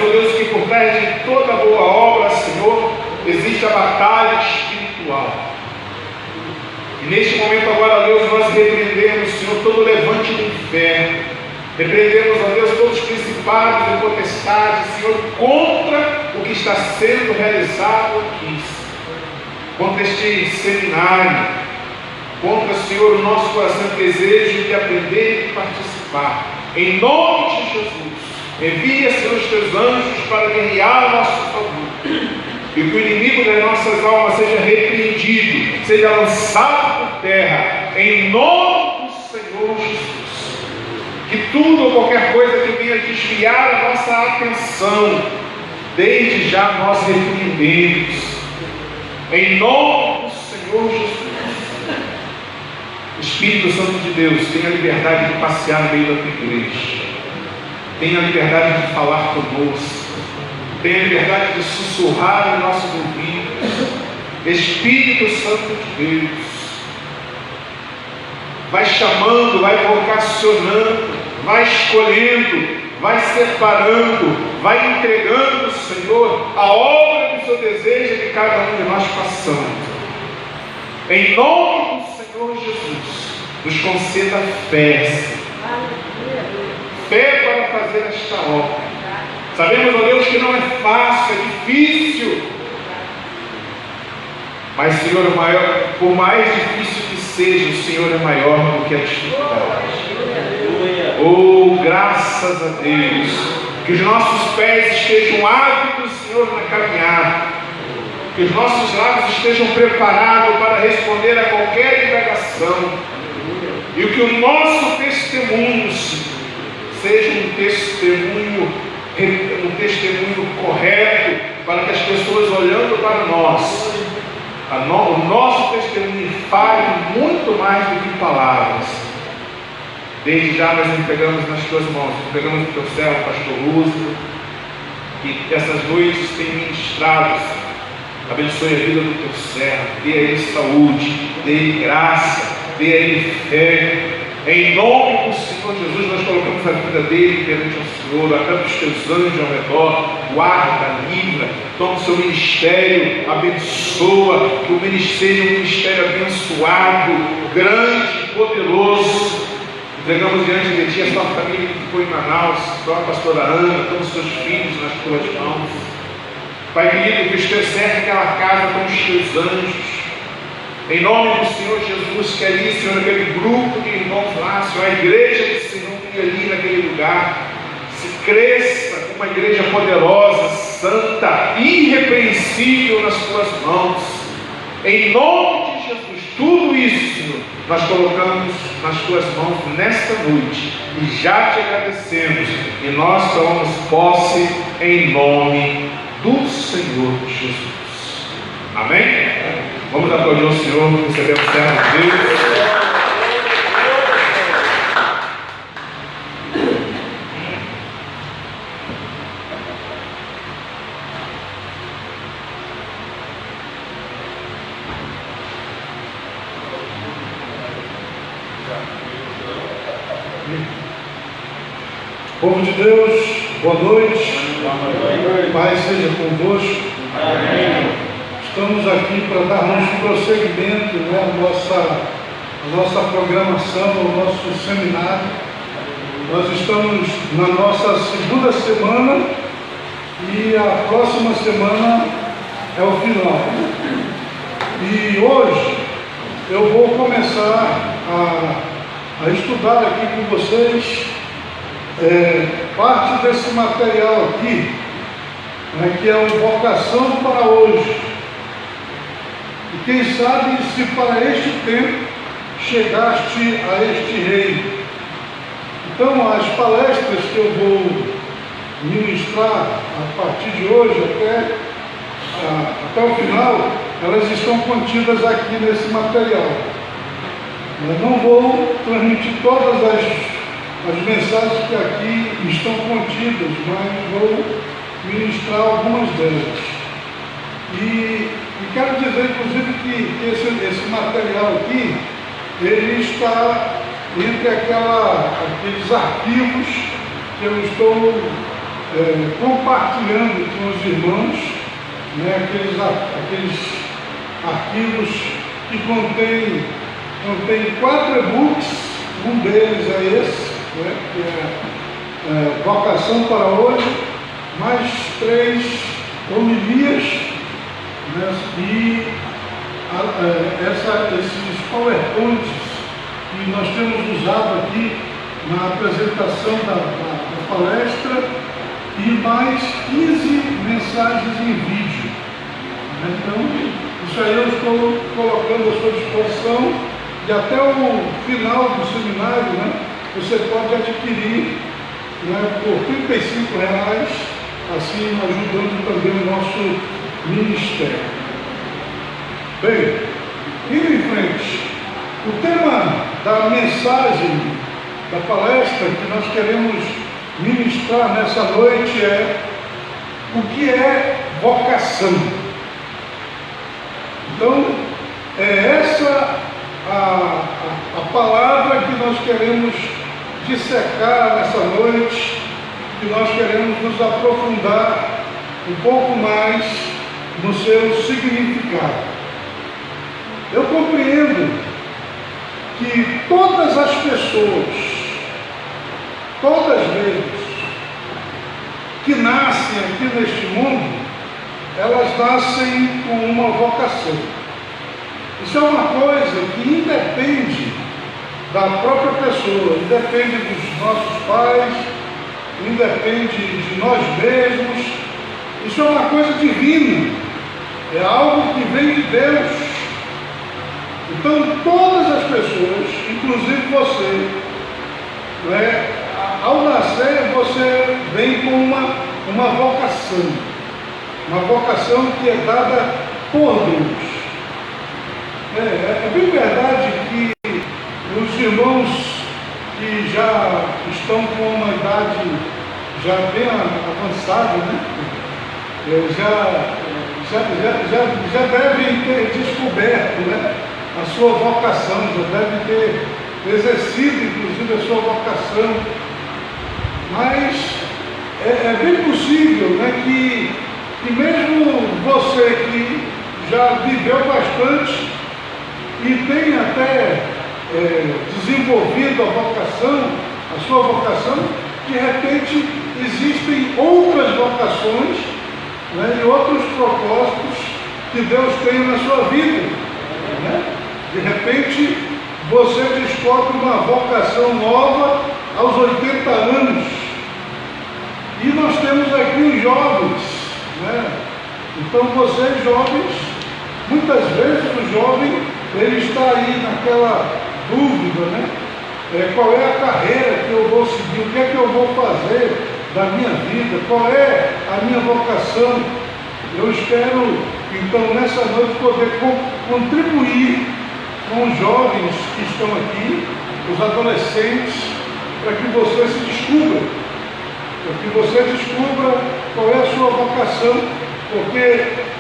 ó Deus, que por trás de toda boa obra, Senhor, existe a batalha espiritual. E neste momento agora, ó Deus, nós repreendemos, Senhor, todo levante do inferno. Repreendemos, ó Deus, todos os principados e potestades, Senhor, contra o que está sendo realizado aqui, contra este seminário, contra, Senhor, o nosso coração e desejo de aprender e participar. Em nome de Jesus, envia, Senhor, os teus anjos para guerrear a nosso favor. E que o inimigo das nossas almas seja repreendido, seja lançado por terra, em nome do Senhor Jesus. Que tudo ou qualquer coisa que venha desviar a nossa atenção, desde já nós repreendemos, em nome do Senhor Jesus. Espírito Santo de Deus, tenha a liberdade de passear no meio da tua igreja, tenha a liberdade de falar conosco, tenha a liberdade de sussurrar em nossos ouvidos. Espírito Santo de Deus, vai chamando, vai vocacionando, vai escolhendo, vai separando, vai entregando, Senhor, a obra do seu desejo de cada um de nós passando. Em nome do Senhor Jesus, nos conceda fé, fé para fazer esta obra. Sabemos, ó Deus, que não é fácil, é difícil, mas, Senhor, por mais difícil que seja, o Senhor é maior do que a dificuldade. Oh, graças a Deus, que os nossos pés estejam ávidos, Senhor, na caminhada, que os nossos lábios estejam preparados para responder a qualquer indagação, e que o nosso testemunho seja um testemunho correto, para que as pessoas olhando para nós, o nosso testemunho fale muito mais do que palavras. Desde já nós entregamos nas tuas mãos, entregamos no teu servo, pastor Lúcio, que essas noites tem ministrado. Abençoe a vida do teu servo, dê a ele saúde, dê a ele graça, dê a ele fé. Em nome do Senhor Jesus, nós colocamos a vida dele perante o Senhor, acampa os teus anjos ao redor, guarda, livra, toma o seu ministério, abençoa, que o ministério seja um ministério abençoado, grande, poderoso. Entregamos diante de ti a sua família que ficou em Manaus, a pastora Ana, todos os seus filhos nas tuas mãos. Pai querido, que os teus cercam aquela casa com os teus anjos. Em nome do Senhor Jesus, que ali, Senhor, aquele grupo de irmãos lá, Senhor, a igreja que se reúne ali naquele lugar, se cresça como uma igreja poderosa, santa, irrepreensível nas tuas mãos. Em nome de Jesus, tudo isso, Senhor, nós colocamos nas tuas mãos nesta noite e já te agradecemos, e nós tomamos posse em nome do Senhor Jesus. Amém? Vamos aplaudir o Senhor, recebemos o servo de Deus. Povo de Deus, boa noite. Pai seja convosco. Amém. Estamos aqui para darmos prosseguimento, à nossa programação, ao nosso seminário. Nós estamos na nossa segunda semana e a próxima semana é o final. E hoje eu vou começar a estudar aqui com vocês parte desse material aqui, que é uma vocação para hoje. E quem sabe se para este tempo chegaste a este reino. Então, as palestras que eu vou ministrar a partir de hoje até o final, elas estão contidas aqui nesse material. Eu não vou transmitir todas as mensagens que aqui estão contidas, mas vou ministrar algumas delas. E quero dizer, inclusive, que esse material aqui, ele está entre aqueles arquivos que eu estou compartilhando com os irmãos, né, aqueles arquivos que contém 4 e-books, um deles é esse, né, que é Vocação para Hoje, mais 3 homilias, né, e esses PowerPoints que nós temos usado aqui na apresentação da palestra, e mais 15 mensagens em vídeo. Então, isso aí eu estou colocando à sua disposição, e até o final do seminário, né, você pode adquirir, né, por R$35, assim ajudando também o nosso ministério. Bem, indo em frente, o tema da mensagem da palestra que nós queremos ministrar nessa noite é: o que é vocação? Então, é essa a palavra que nós queremos dissecar nessa noite, que nós queremos nos aprofundar um pouco mais no seu significado. Eu compreendo que todas as pessoas, todas vezes que nascem aqui neste mundo, elas nascem com uma vocação. Isso é uma coisa que independe da própria pessoa, independe dos nossos pais, independe de nós mesmos. Isso é uma coisa divina, é algo que vem de Deus. Então, todas as pessoas, inclusive você, né, ao nascer, você vem com uma vocação que é dada por Deus. É bem verdade que os irmãos que já estão com uma idade já bem avançada, né, já devem ter descoberto, né, a sua vocação, já devem ter exercido, inclusive, a sua vocação. Mas é bem possível, né, que mesmo você que já viveu bastante e tem até desenvolvido a sua vocação, de repente existem outras vocações, né, e outros propósitos que Deus tem na sua vida, né? De repente você descobre uma vocação nova aos 80 anos. E nós temos aqui os jovens, né? Então vocês jovens, muitas vezes o jovem, ele está aí naquela dúvida, né? Qual é a carreira que eu vou seguir, o que é que eu vou fazer da minha vida, qual é a minha vocação. Eu espero, então, nessa noite poder contribuir com os jovens que estão aqui, os adolescentes, para que você se descubra, qual é a sua vocação, porque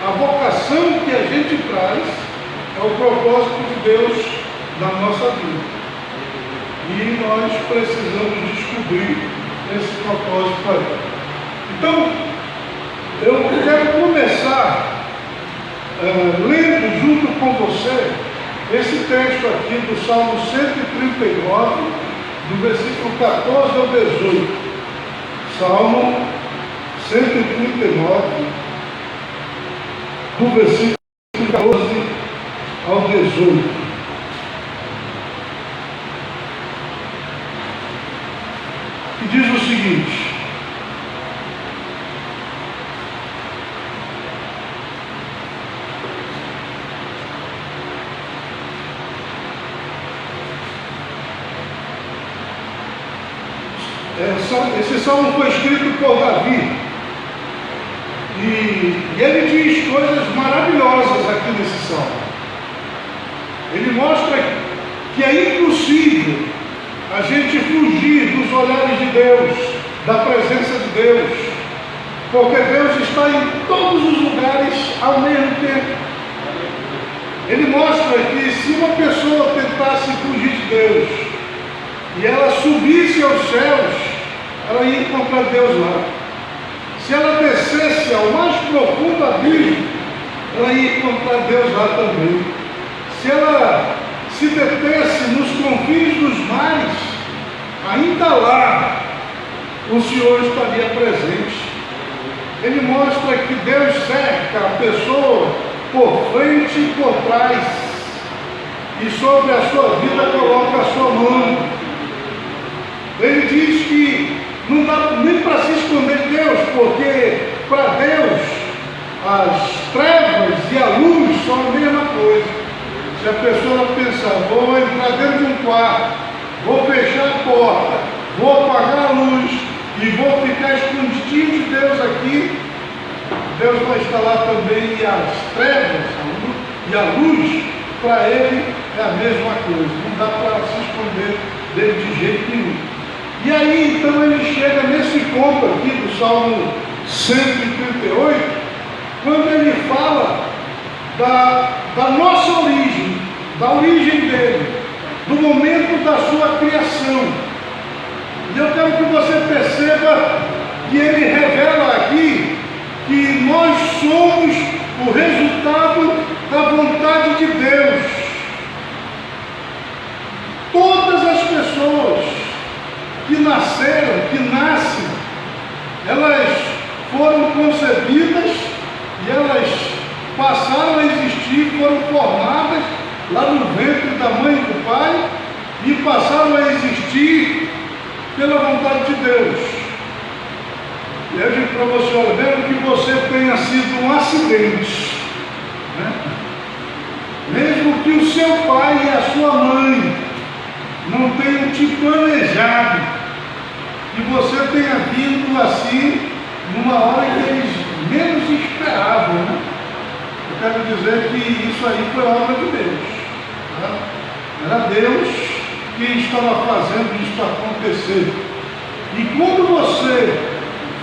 a vocação que a gente traz é o propósito de Deus na nossa vida. E nós precisamos descobrir esse propósito aí. Então, eu quero começar lendo junto com você esse texto aqui do Salmo 139, do versículo 14 ao 18. Salmo 139, do versículo 14 ao 18. Que diz o seguinte: esse salmo foi escrito por Davi, e ele diz coisas maravilhosas aqui nesse salmo. Ele mostra que é impossível a gente fugir dos olhares de Deus, da presença de Deus, porque Deus está em todos os lugares ao mesmo tempo. Ele mostra que se uma pessoa tentasse fugir de Deus e ela subisse aos céus, ela ia encontrar Deus lá. se ela descesse ao mais profundo abismo, ela ia encontrar Deus lá também. Se ela se detesse nos confins dos mares, ainda lá o Senhor estaria presente. Ele mostra que Deus cerca a pessoa por frente e por trás, e sobre a sua vida coloca a sua mão. Ele diz que não dá nem para se esconder de Deus, porque para Deus as trevas e a luz são a mesma coisa. Se a pessoa pensar, vou entrar dentro de um quarto, vou fechar a porta, vou apagar a luz e vou ficar escondidinho de Deus aqui, Deus vai estar lá também, e as trevas e a luz, para Ele é a mesma coisa. Não dá para se esconder dele de jeito nenhum. E aí, então, ele chega nesse ponto aqui do Salmo 138, quando ele fala da nossa origem, da origem dele, do momento da sua criação. E eu quero que você perceba que ele revela aqui que nós somos o resultado da vontade de Deus. Todas as pessoas que nasceram, que nascem, elas foram concebidas e elas passaram a existir, foram formadas lá no ventre da mãe e do pai e passaram a existir pela vontade de Deus. E eu digo para você, olha, mesmo que você tenha sido um acidente, né? Mesmo que o seu pai e a sua mãe não tenham te planejado, e você tenha vindo assim, numa hora que eles menos esperavam, né? Eu quero dizer que isso aí foi obra de Deus. Tá? Era Deus quem estava fazendo isso acontecer. E quando você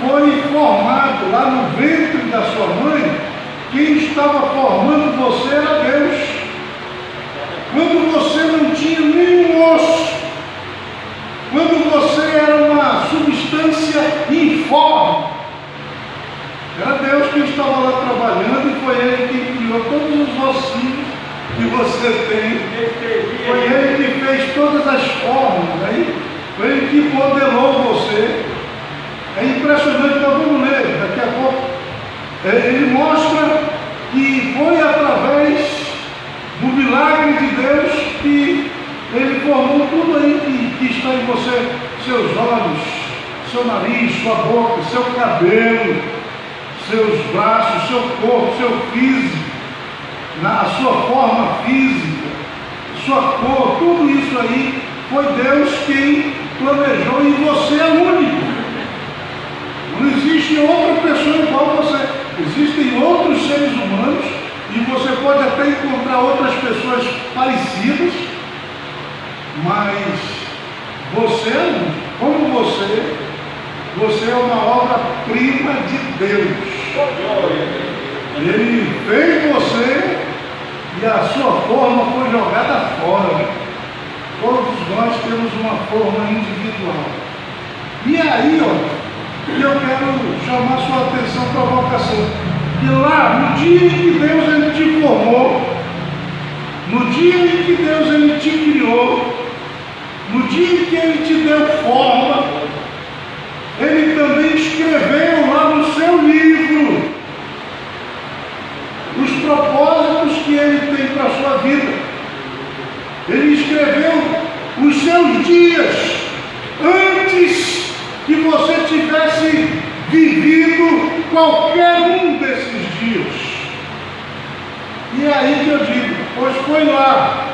foi formado lá no ventre da sua mãe, quem estava formando você era Deus. Quando você não tinha nenhum osso, quando você era uma substância informe, era Deus que estava lá trabalhando, e foi Ele quem criou todos os ossinhos que você tem. Foi Ele que fez todas as formas, né? Foi Ele que modelou você. É impressionante, nós vamos ler daqui a pouco. Ele mostra que foi através do milagre de Deus que Ele formou tudo aí que está em você, seus olhos, seu nariz, sua boca, seu cabelo, seus braços, seu corpo, seu físico, a sua forma física, sua cor, tudo isso aí foi Deus quem planejou, e você é único. Não existe outra pessoa igual a você. Existem outros seres humanos e você pode até encontrar outras pessoas parecidas, mas você é único. Como você é uma obra-prima de Deus. Ele fez você e a sua forma foi jogada fora, né? Todos nós temos uma forma individual. E aí, ó, eu quero chamar sua atenção para a vocação. E lá, no dia em que Deus Ele te formou, no dia em que Deus Ele te criou, no dia em que Ele te deu forma, Ele também escreveu lá no seu livro os propósitos que Ele tem para a sua vida. Ele escreveu os seus dias antes que você tivesse vivido qualquer um desses dias. E é aí que eu digo, pois foi lá,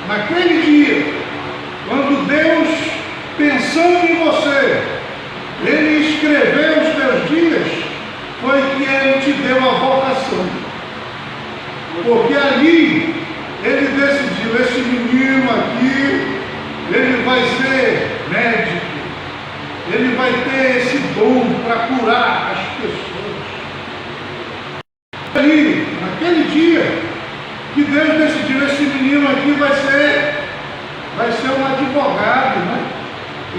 naquele dia, quando Deus, pensando em você, Ele escreveu os teus dias, foi que Ele te deu a vocação. Porque ali, Ele decidiu, esse menino aqui, ele vai ser médico, ele vai ter esse dom para curar as pessoas. Ali, naquele dia, que Deus decidiu, esse menino aqui vai ser um advogado, né?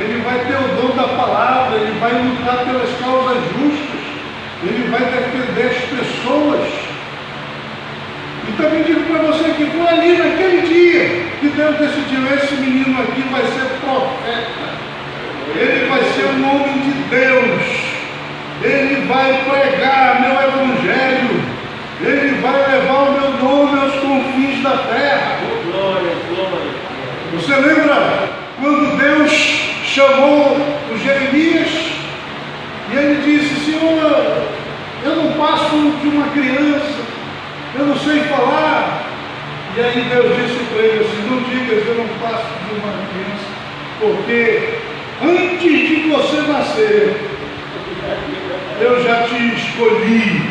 Ele vai ter o dom da palavra, ele vai lutar pelas causas justas. decidiu, esse menino aqui vai ser profeta, ele vai ser um homem de Deus, ele vai pregar meu evangelho, ele vai levar o meu nome aos confins da terra. Glória, glória. Você lembra quando Deus chamou o Jeremias e ele disse: Senhor, eu não passo de uma criança, eu não sei falar. E aí Deus disse para ele assim: não digas eu não passo de uma criança, porque antes de você nascer, eu já te escolhi,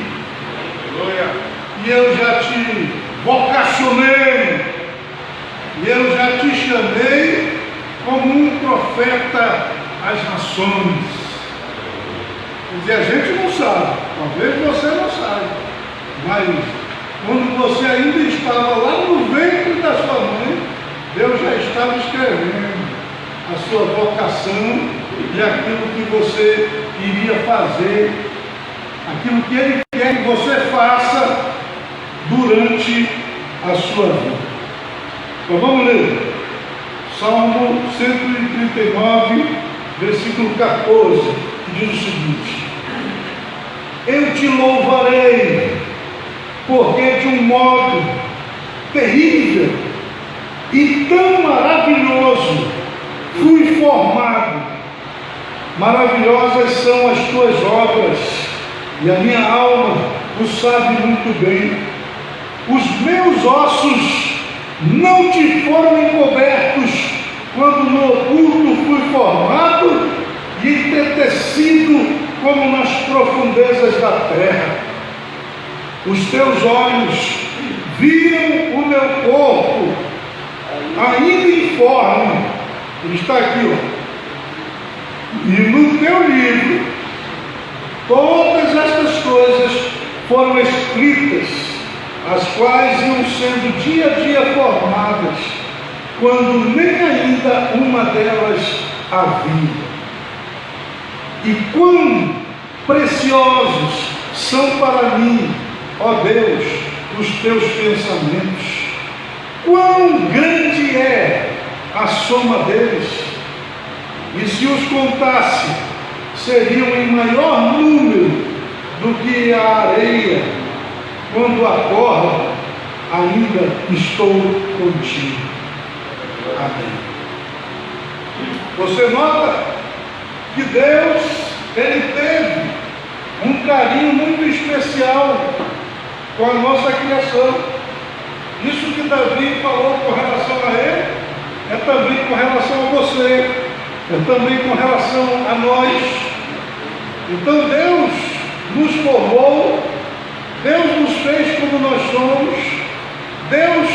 e eu já te vocacionei, e eu já te chamei como um profeta às nações. E a gente não sabe, talvez você não saiba, mas quando você ainda estava lá no ventre da sua mãe, Deus já estava escrevendo a sua vocação e aquilo que você iria fazer, aquilo que Ele quer que você faça durante a sua vida. Então vamos ler Salmo 139, versículo 14, que diz o seguinte: eu te louvarei, porque de um modo terrível e tão maravilhoso fui formado. Maravilhosas são as tuas obras, e a minha alma o sabe muito bem. Os meus ossos não te foram encobertos, quando no oculto fui formado e entretecido como nas profundezas da terra. Os teus olhos viram o meu corpo, ainda informe. Ele está aqui, ó. E no teu livro, todas estas coisas foram escritas, as quais iam sendo dia a dia formadas, quando nem ainda uma delas havia. E quão preciosos são para mim, ó Deus, os teus pensamentos, quão grande é a soma deles, e se os contasse, seriam em maior número do que a areia. Quando acorda, ainda estou contigo. Amém. Você nota que Deus, Ele teve um carinho muito especial com a nossa criação. Isso que Davi falou com relação a ele, é também com relação a você, é também com relação a nós. Então Deus nos formou, Deus nos fez como nós somos, Deus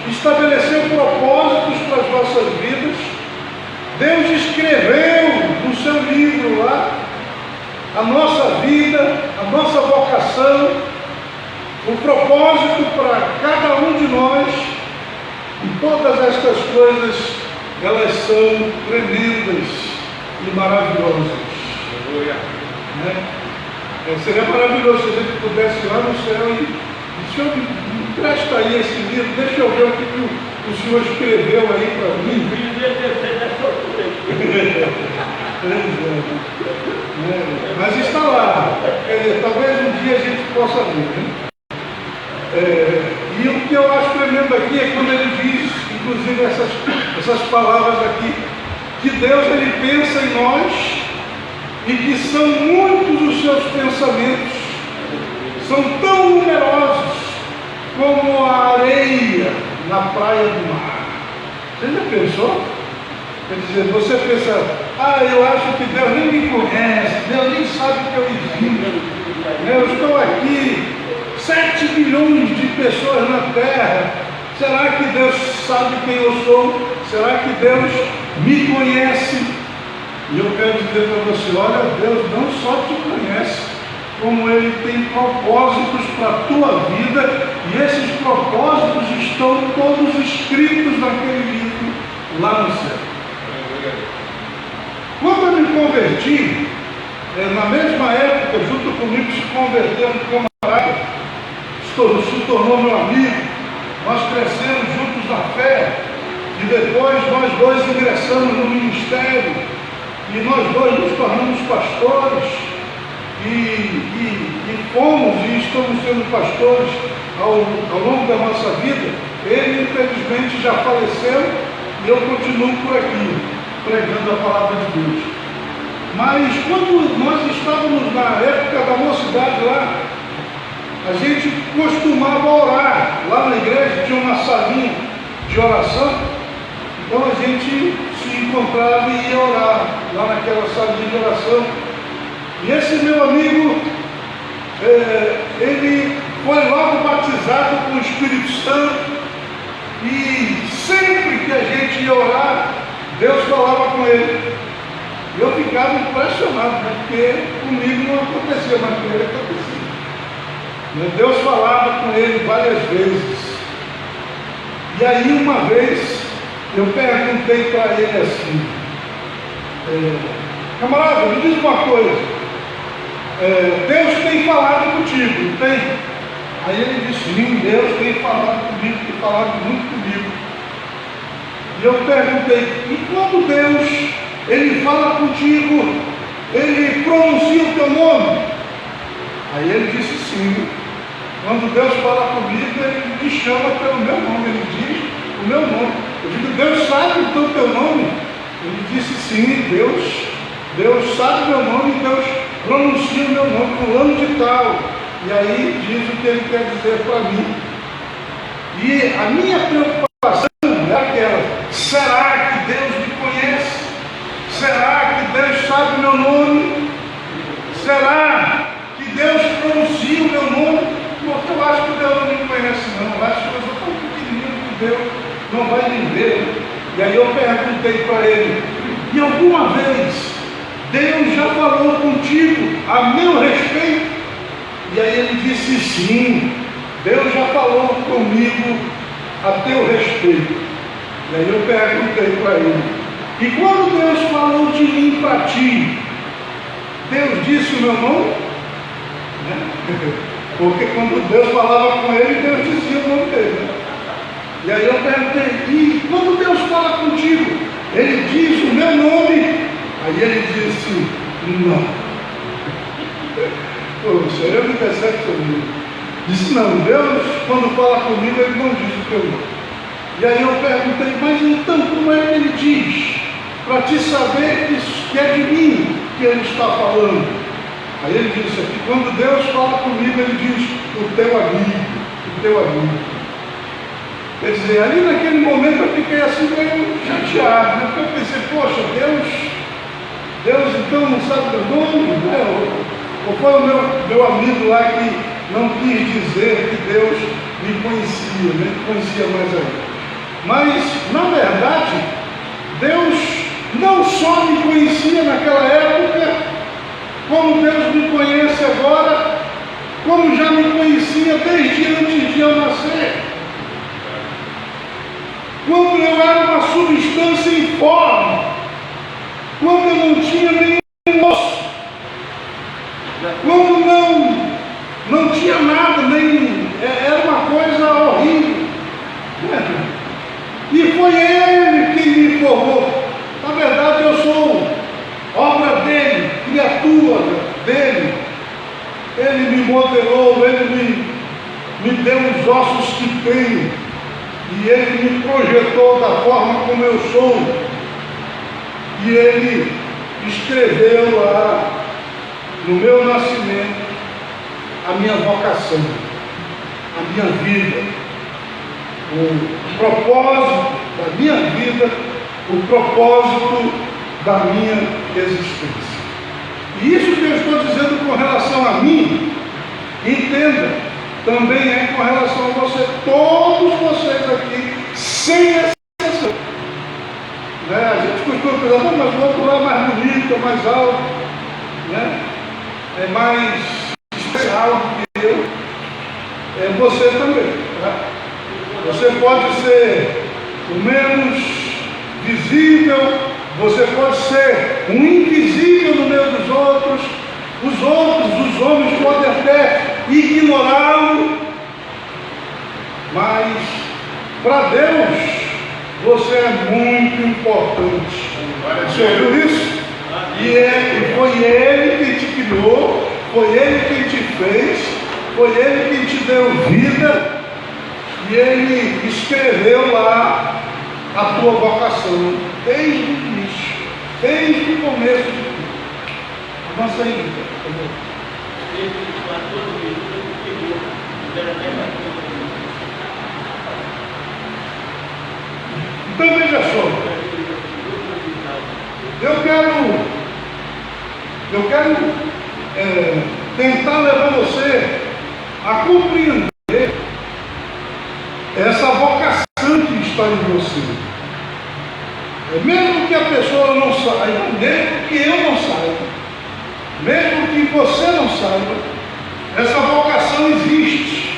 estabeleceu propósitos para as nossas vidas, Deus escreveu no seu livro lá a nossa vida, a nossa vocação, o propósito para cada um de nós. E todas estas coisas, elas são tremendas e maravilhosas. Né? Seria maravilhoso se a gente pudesse ir lá no céu e Senhor, me empresta aí esse livro, deixa eu ver o que o Senhor escreveu aí para mim. Mas está lá. Talvez um dia a gente possa ver. Né? E o que eu acho tremendo aqui é quando ele diz, inclusive essas palavras aqui, que Deus ele pensa em nós e que são muitos os seus pensamentos, são tão numerosos como a areia na praia do mar. Você já pensou? Quer dizer, você pensa, eu acho que Deus nem me conhece, Deus nem sabe que eu existo. Eu estou aqui, 7 bilhões de pessoas na Terra. Será que Deus sabe quem eu sou? Será que Deus me conhece? E eu quero dizer para você, olha, Deus não só te conhece, como Ele tem propósitos para a tua vida, e esses propósitos estão todos escritos naquele livro lá no céu. Quando eu me converti, na mesma época, junto comigo se converteu um camarada, se tornou meu amigo, nós crescemos juntos na fé, E depois nós dois ingressamos no ministério. E nós dois nos tornamos pastores. E fomos e estamos sendo pastores ao longo da nossa vida. Ele, infelizmente, já faleceu e eu continuo por aqui, pregando a palavra de Deus. Mas quando nós estávamos na época da mocidade lá, a gente costumava orar. Lá na igreja tinha uma salinha de oração, então a gente se encontrava e ia orar lá naquela salinha de oração. E esse meu amigo, ele foi logo batizado com o Espírito Santo, e sempre que a gente ia orar, Deus falava com ele. E eu ficava impressionado, né? Porque comigo não acontecia, mas com ele acontecia. Deus falava com ele várias vezes. E aí uma vez eu perguntei para ele assim, camarada, me diz uma coisa, Deus tem falado contigo, não tem? Aí ele disse, sim, Deus tem falado comigo, tem falado muito comigo. E eu perguntei, e quando Deus, ele fala contigo, ele pronuncia o teu nome? Aí ele disse, sim, quando Deus fala comigo, ele me chama pelo meu nome, ele diz o meu nome. Eu digo, Deus sabe então o teu nome? Ele disse, sim, Deus sabe o meu nome, Deus pronuncia o meu nome, fulano de tal. E aí diz o que ele quer dizer para mim. E a minha preocupação é aquela, será que Deus me conhece? Será que Deus sabe o meu nome? Será que Deus pronuncia o meu nome? Porque eu acho que Deus não me conhece não, eu acho que eu sou tão pequenininho que Deus não vai me ver. E aí eu perguntei para ele, e alguma vez Deus já falou contigo a meu respeito? E aí ele disse, sim, Deus já falou comigo a teu respeito. E aí eu perguntei para ele, e quando Deus falou de mim para ti, Deus disse o meu nome? Porque quando Deus falava com ele, Deus dizia o nome dele. E aí eu perguntei, e quando Deus fala contigo, ele diz o meu nome? Aí ele disse, não. Poxa, eu me decepcionei. Disse, não, Deus, quando fala comigo, ele não diz o teu nome. E aí eu perguntei, mas então como é que ele diz? Para te saber que é de mim que ele está falando. Aí ele disse aqui, quando Deus fala comigo, ele diz, o teu amigo, o teu amigo. Quer dizer, ali naquele momento eu fiquei assim meio chateado, né? Porque eu pensei, poxa, Deus então não sabe meu nome, né? Ou foi o meu amigo lá que não quis dizer que Deus me conhecia, nem conhecia mais ainda. Mas, na verdade, Deus não só me conhecia naquela época, como Deus me conhece agora, como já me conhecia desde antes de eu nascer. Quando eu era uma substância informe, quando eu não tinha nenhum osso, quando não tinha nada, era uma coisa horrível. E foi Ele quem me formou. Na verdade, eu sou obra dele, criatura dele. Ele me modelou, ele me deu os ossos que tenho. E ele me projetou da forma como eu sou. E ele escreveu lá, no meu nascimento, a minha vocação, a minha vida, o propósito da minha vida, o propósito da minha existência. E isso que eu estou dizendo com relação a mim, entenda, também é com relação a você, todos vocês aqui, sem exceção. A gente costuma pensar, não, mas o outro lá é mais bonito, é mais alto, né? É mais especial do que eu. É você também. Tá? Você pode ser o menos visível, você pode ser um invisível no meio dos outros. Os homens podem até ignorá-lo, mas para Deus Você é muito importante. Você ouviu isso? E foi Ele quem te criou, foi Ele quem te fez, foi Ele quem te deu vida, e Ele escreveu lá a tua vocação, desde o início, desde o começo de tudo. Avança aí, por favor. Então veja só, eu quero tentar levar você a compreender essa vocação que está em você. Mesmo que a pessoa não saiba, mesmo que eu não saiba, mesmo que você não saiba, essa vocação existe.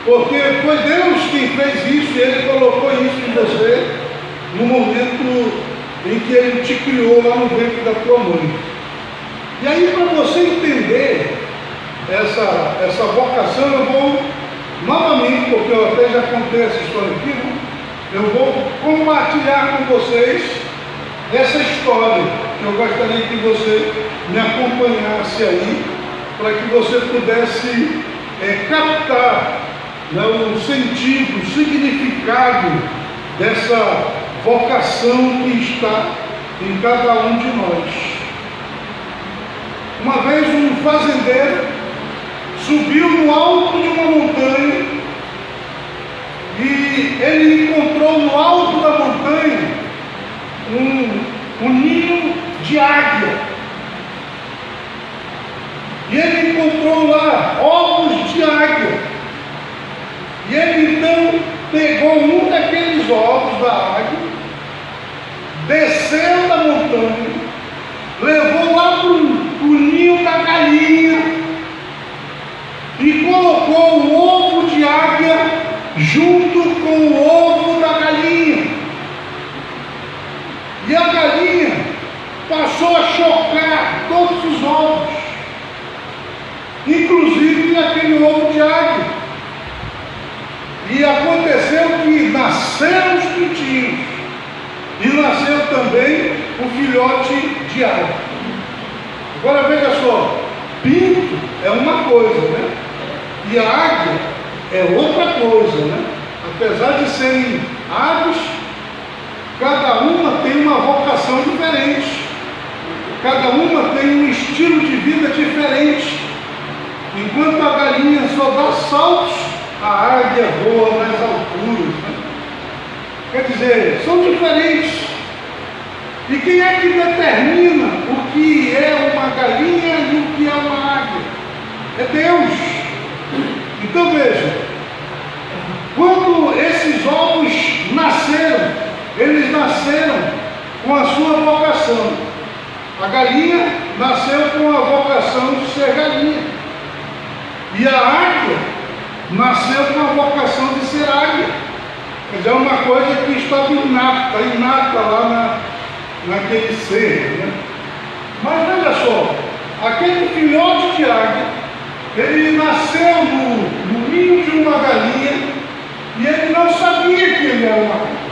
Porque foi Deus quem fez isso, e Ele colocou isso em você no momento em que Ele te criou lá no ventre da tua mãe. E aí, para você entender essa vocação, eu vou novamente, porque eu até já contei essa história aqui, eu vou compartilhar com vocês essa história, que eu gostaria que você me acompanhasse aí, para que você pudesse captar, né, o sentido, o significado dessa vocação que está em cada um de nós. Uma vez um fazendeiro subiu no alto de uma montanha e ele encontrou no alto da montanha um ninho de águia. E ele encontrou lá ovos de águia. E ele então pegou um daqueles ovos da águia, desceu da montanha, levou lá para o ninho da galinha e colocou o ovo de águia junto com o ovo da galinha. E a galinha passou a chocar todos os ovos, inclusive aquele ovo de águia. E aconteceu que nasceram os pintinhos e nasceu também o filhote de águia. Agora veja só, pinto é uma coisa, né? E a águia é outra coisa, né? Apesar de serem aves, cada uma tem uma vocação diferente, cada uma tem um estilo de vida diferente. Enquanto a galinha só dá saltos, a águia voa nas alturas, né? Quer dizer, são diferentes. E quem é que determina o que é uma galinha e o que é uma águia? É Deus. Então veja, quando esses ovos nasceram, eles nasceram com a sua vocação. A galinha nasceu com a vocação de ser galinha. E a águia nasceu com a vocação de ser águia. Quer dizer, é uma coisa que estava inata lá naquele ser, né? Mas veja só, aquele filhote de águia, ele nasceu no ninho de uma galinha e ele não sabia que ele era uma águia.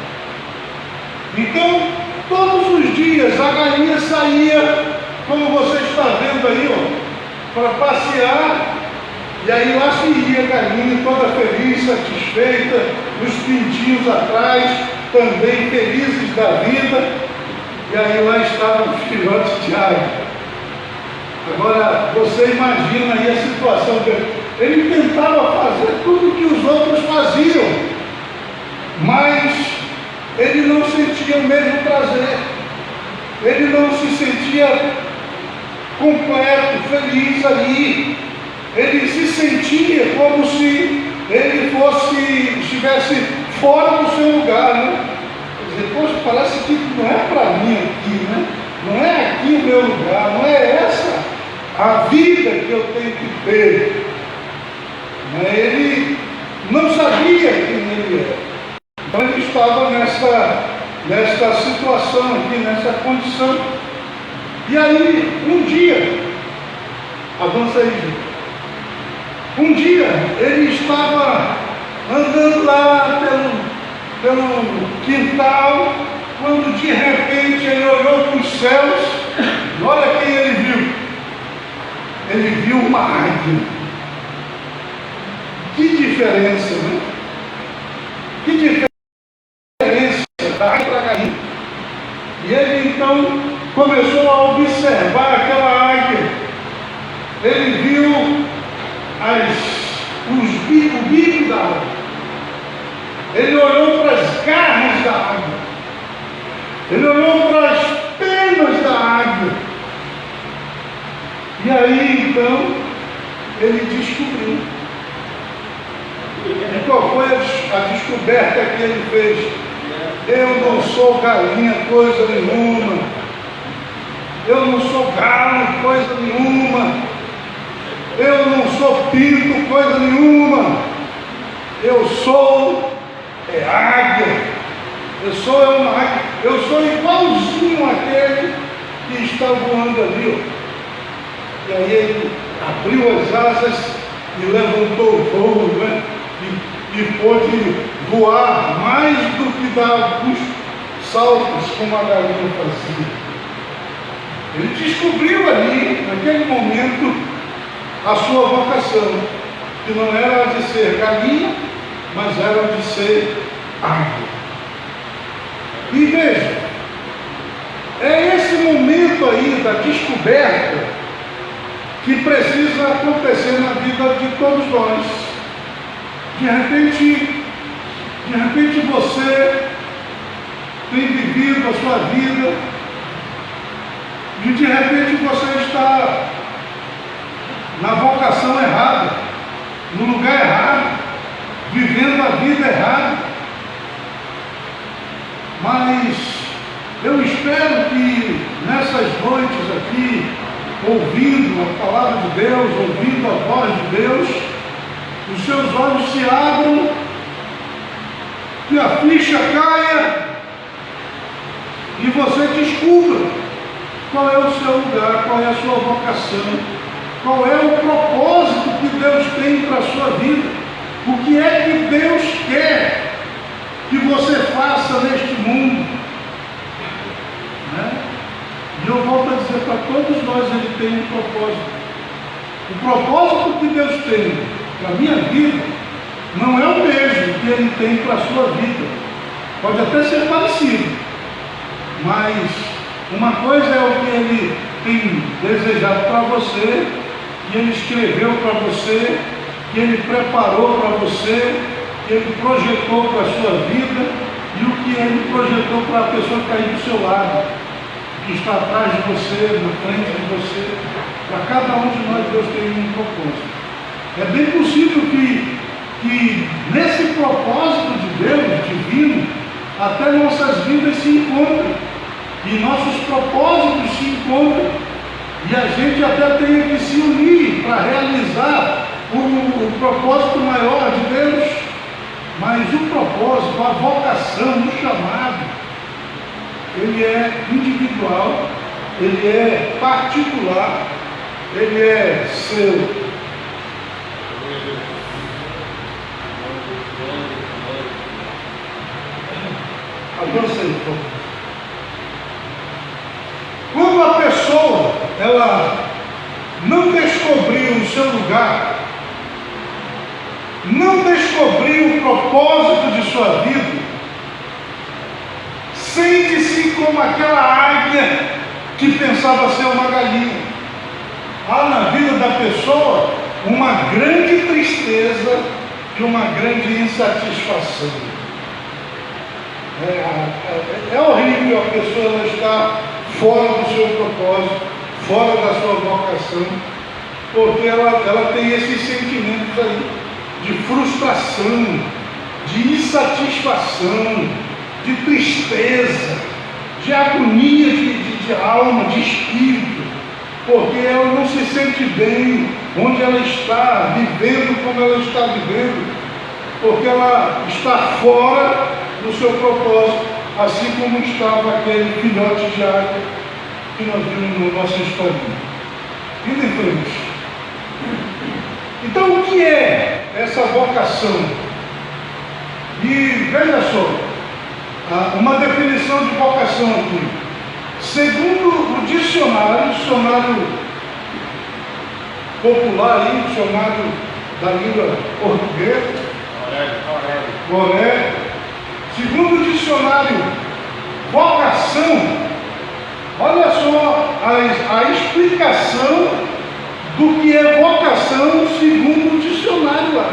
Então, todos os dias a galinha saía, como você está vendo aí, ó, para passear. E aí lá se ia a galinha toda feliz, satisfeita, os pintinhos atrás, também felizes da vida. E aí lá estavam os filhotes de águia. Agora, você imagina aí a situação dele. Ele tentava fazer tudo que os outros faziam, mas ele não sentia o mesmo prazer. Ele não se sentia completo, feliz ali. Ele se sentia como se ele estivesse fora do seu lugar, né? Quer dizer, poxa, parece que não é para mim aqui, né? Não é aqui o meu lugar, não é essa a vida que eu tenho que ter. Ele não sabia quem ele era. Então ele estava nessa situação aqui, nessa condição. E aí, um dia, avança aí, gente. Um dia ele estava andando lá pelo quintal, quando de repente ele olhou para os céus, e olha quem ele viu. Ele viu uma águia. Que diferença, né? Que diferença da águia para a galinha. E ele então começou a observar aquela águia. Ele viu o bico da águia. Ele olhou para as garras da águia. Ele olhou para as penas da águia. E aí então ele descobriu. E qual foi a descoberta que ele fez? Eu não sou galinha coisa nenhuma. Eu não sou galo coisa nenhuma. Eu não sou pinto coisa nenhuma. Eu sou águia. Eu sou uma águia. Eu sou igualzinho àquele que está voando ali. E aí ele abriu as asas e levantou o voo, né? E pôde voar mais do que dar alguns saltos como a galinha fazia. Ele descobriu ali, naquele momento, a sua vocação, que não era a de ser galinha, mas era a de ser águia. E veja, é esse momento aí da descoberta que precisa acontecer na vida de todos nós. De repente você tem vivido a sua vida e de repente você está na vocação errada, no lugar errado, vivendo a vida errada. Mas eu espero que nessas noites aqui, ouvindo a palavra de Deus, ouvindo a voz de Deus, os seus olhos se abram, que a ficha caia e você descubra qual é o seu lugar, qual é a sua vocação, qual é o propósito que Deus tem para a sua vida, o que é que Deus quer que você faça neste mundo, né? E eu volto a dizer, para todos nós Ele tem um propósito. O propósito que Deus tem para a minha vida não é o mesmo que Ele tem para a sua vida. Pode até ser parecido, mas uma coisa é o que Ele tem desejado para você, que Ele escreveu para você, que Ele preparou para você, que Ele projetou para a sua vida, e o que Ele projetou para a pessoa que está aí do seu lado, que está atrás de você, na frente de você. Para cada um de nós, Deus tem um propósito. É bem possível que nesse propósito de Deus, divino, até nossas vidas se encontrem, e nossos propósitos se encontram, e a gente até tenha que se unir para realizar o propósito maior de Deus. Mas o propósito, a vocação, o chamado, ele é individual, ele é particular, ele é seu. Avança aí, por favor. Quando a pessoa ela não descobriu o seu lugar, não descobriu o propósito de sua vida, sente-se como aquela águia que pensava ser uma galinha. Há na vida da pessoa uma grande tristeza e uma grande insatisfação. É horrível a pessoa ela estar fora do seu propósito, fora da sua vocação, porque ela tem esses sentimentos aí de frustração, de insatisfação, de tristeza, de agonia de alma, de espírito, porque ela não se sente bem onde ela está, vivendo como ela está vivendo, porque ela está fora do seu propósito, assim como estava aquele filhote de águia que nós vimos na nossa história. Indo em frente. Então, o que é essa vocação? E veja só, uma definição de vocação aqui. Segundo o dicionário popular, aí, dicionário da língua portuguesa, Aurélio, segundo o dicionário vocação, olha só a explicação do que é vocação segundo o dicionário lá.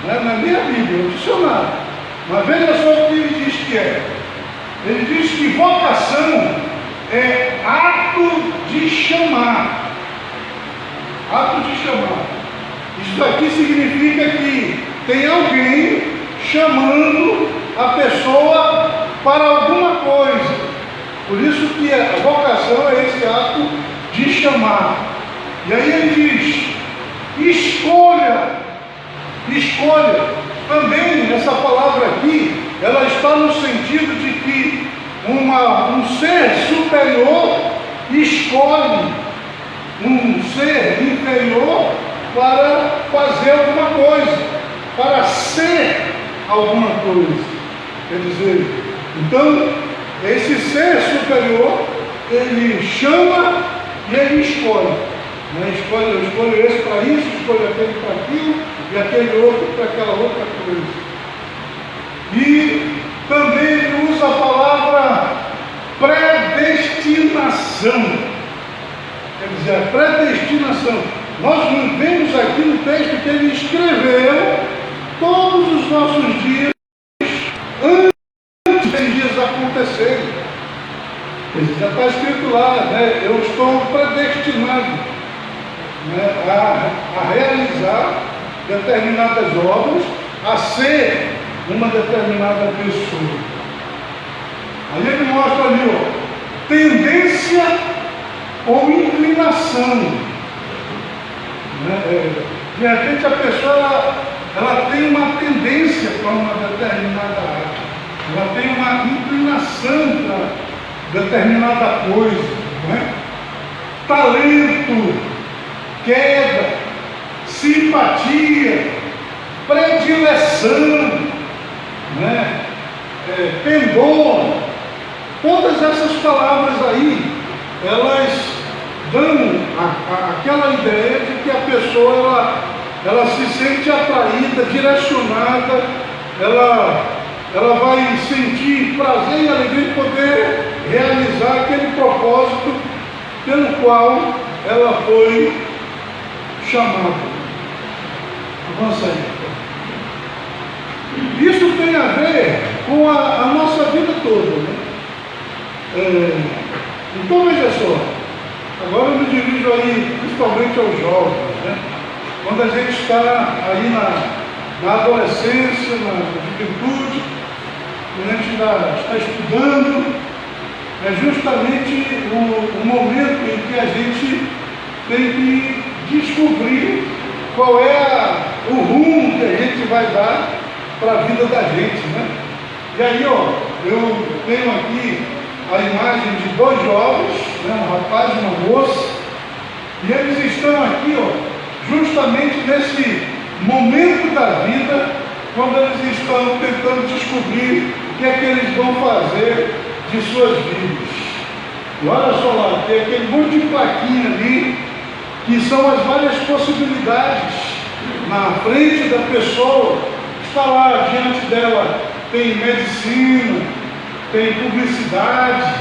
Não é na minha Bíblia, é o dicionário. Mas veja só o que ele diz que é. Ele diz que vocação é ato de chamar. Ato de chamar. Isso aqui significa que tem alguém chamando a pessoa para alguma coisa. Por isso que a vocação é esse ato de chamar. E aí ele diz, escolha. Também essa palavra aqui, ela está no sentido de que um ser superior escolhe um ser inferior para fazer alguma coisa, para ser alguma coisa. Quer dizer, então, esse ser superior, ele chama e ele escolhe. Eu escolho esse para isso, escolho aquele para aquilo, e aquele outro para aquela outra coisa. E também ele usa a palavra predestinação. Quer dizer, a predestinação. Nós vemos aqui no texto que ele escreveu todos os nossos dias antes dos dias acontecerem. Já está escrito lá, né? Eu estou predestinado, né, a realizar determinadas obras, a ser uma determinada pessoa. Aí ele mostra ali, ó, tendência ou inclinação. Né? De repente a pessoa ela tem uma tendência para uma determinada área, ela tem uma inclinação para determinada coisa. Né? Talento, queda, simpatia, predileção, né? Pendor, todas essas palavras aí, elas dão aquela ideia de que a pessoa ela se sente atraída, direcionada, ela vai sentir prazer e alegria de poder realizar aquele propósito pelo qual ela foi chamada. Avança aí. Isso tem a ver com a nossa vida toda. Né? Então veja só, agora eu me dirijo aí principalmente aos jovens, né? Quando a gente está aí na adolescência, na juventude, quando a gente está estudando, é justamente o momento em que a gente tem que descobrir qual é o rumo que a gente vai dar para a vida da gente, né? E aí, ó, eu tenho aqui a imagem de dois jovens, né, um rapaz e uma moça, e eles estão aqui, ó, justamente nesse momento da vida, quando eles estão tentando descobrir o que é que eles vão fazer de suas vidas. E olha só lá, tem aquele monte de plaquinha ali, que são as várias possibilidades na frente da pessoa, está lá diante dela, tem medicina, tem publicidade,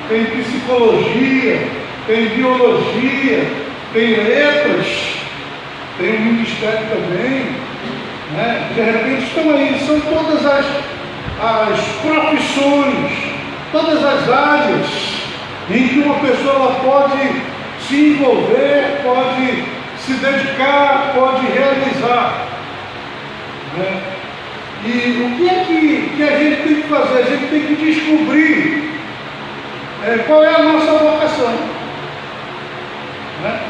tem psicologia, tem biologia, tem letras, tem o ministério também, né? De repente estão aí, são todas as profissões, todas as áreas em que uma pessoa ela pode se envolver, pode se dedicar, pode realizar. Né? E o que é que a gente tem que fazer? A gente tem que descobrir qual é a nossa vocação. Né?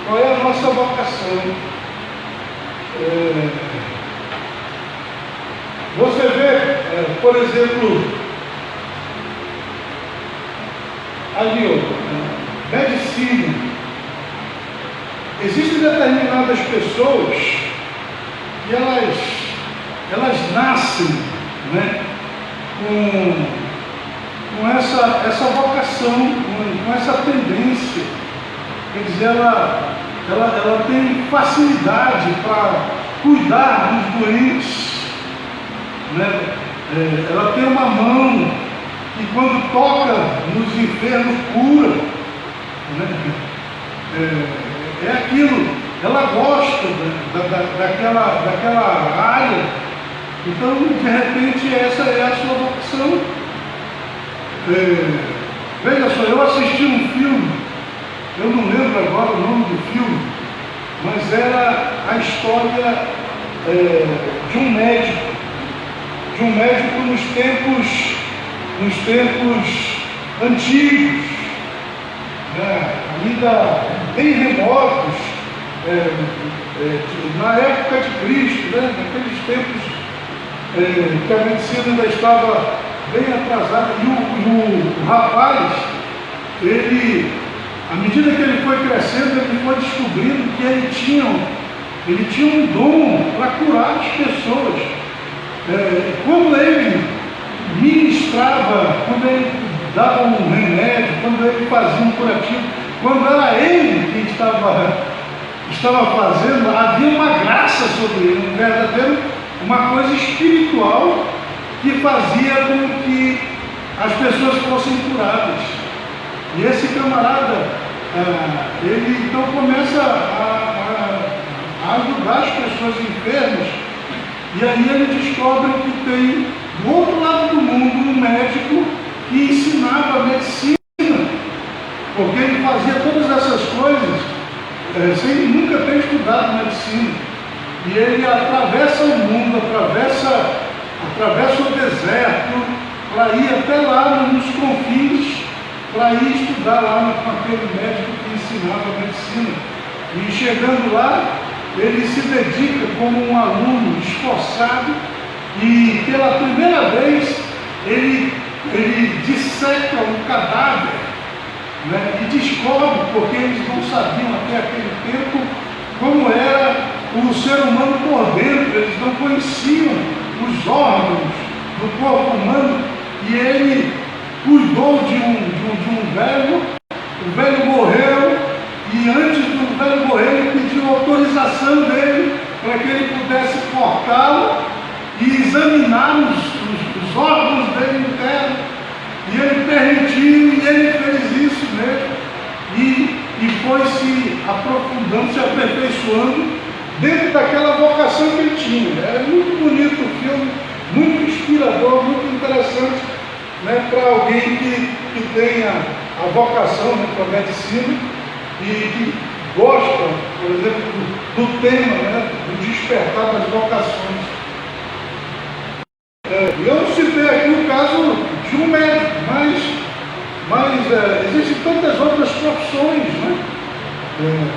Qual é a nossa vocação? Você vê, por exemplo, ali, ó, medicina. Existem determinadas pessoas que elas nascem, né, com essa vocação, com essa tendência. Quer dizer, ela tem facilidade para cuidar dos doentes, né? Ela tem uma mão que, quando toca nos enfermos, cura, né? É aquilo, ela gosta daquela área. Então, de repente, essa é a sua vocação. Veja só, eu assisti um filme, eu não lembro agora o nome do filme, mas era a história de um médico nos tempos antigos, né, ainda bem remotos, na época de Cristo, né, naqueles tempos que a medicina ainda estava bem atrasada, e o rapaz, à medida que ele foi crescendo, ele foi descobrindo que ele tinha um dom para curar as pessoas. Quando ele ministrava, quando ele dava um remédio, quando ele fazia um curativo, quando era ele que estava fazendo, havia uma graça sobre ele, uma coisa espiritual que fazia com que as pessoas fossem curadas. E esse camarada, ele então começa a ajudar as pessoas enfermas, e aí ele descobre que tem do outro lado do mundo um médico que ensinava a medicina, porque ele fazia todas essas coisas sem nunca ter estudado medicina. E ele atravessa o mundo, atravessa o deserto, para ir até lá nos confins, para ir estudar lá com aquele médico que ensinava a medicina. E chegando lá, ele se dedica como um aluno esforçado, e pela primeira vez ele disseca um cadáver, né, e descobre, porque eles não sabiam até aquele tempo como era o ser humano por dentro, eles não conheciam os órgãos do corpo humano, e ele cuidou de um velho, o velho morreu, e antes do velho morrer ele pediu autorização dele para que ele pudesse cortá-lo e examinar os órgãos dele internos, e ele permitiu, e ele fez isso mesmo, e foi se aprofundando, se aperfeiçoando dentro daquela vocação que ele tinha. Era muito bonito o filme, muito inspirador, muito interessante, né, para alguém que tenha a vocação, né, para a medicina, e que gosta, por exemplo, do tema, né, do despertar das vocações. Eu citei aqui o caso de um médico, mas existem tantas outras profissões, né?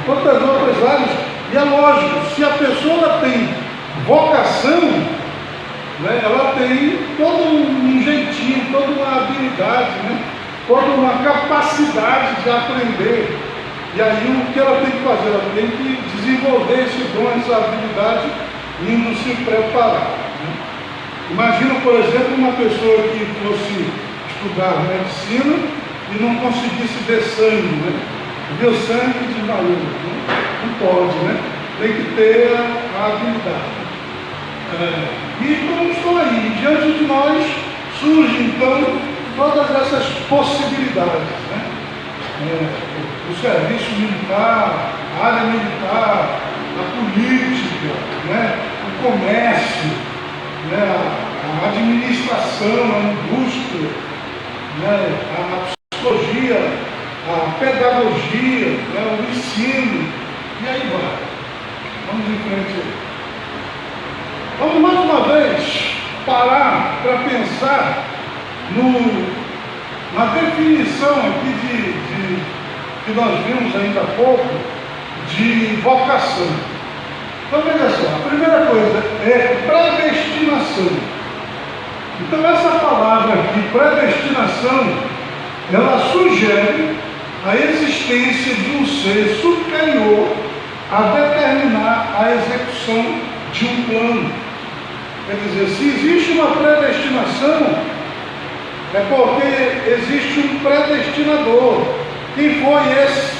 Tantas outras áreas, e é lógico, se a pessoa tem vocação, né, ela tem todo um jeitinho, toda uma habilidade, né, toda uma capacidade de aprender. E aí o que ela tem que fazer? Ela tem que desenvolver esse dom, essa habilidade, indo se preparar, né? Imagina, por exemplo, uma pessoa que fosse estudar medicina e não conseguisse ver sangue, né? Viu sangue e desmaiou, né? Não pode, né? Tem que ter a habilidade. E como estão aí, diante de nós surgem então todas essas possibilidades, né? O serviço militar, a área militar, a política, né? O comércio, né? A administração, a indústria, né? A psicologia, a pedagogia, né? O ensino, e aí vai. Vamos em frente aí. Vamos mais uma vez parar para pensar na definição aqui que nós vimos ainda há pouco, de vocação. Então veja só, a primeira coisa é predestinação. Então essa palavra aqui, predestinação, ela sugere a existência de um ser superior a determinar a execução de um plano. Quer dizer, se existe uma predestinação, é porque existe um predestinador. Quem foi esse?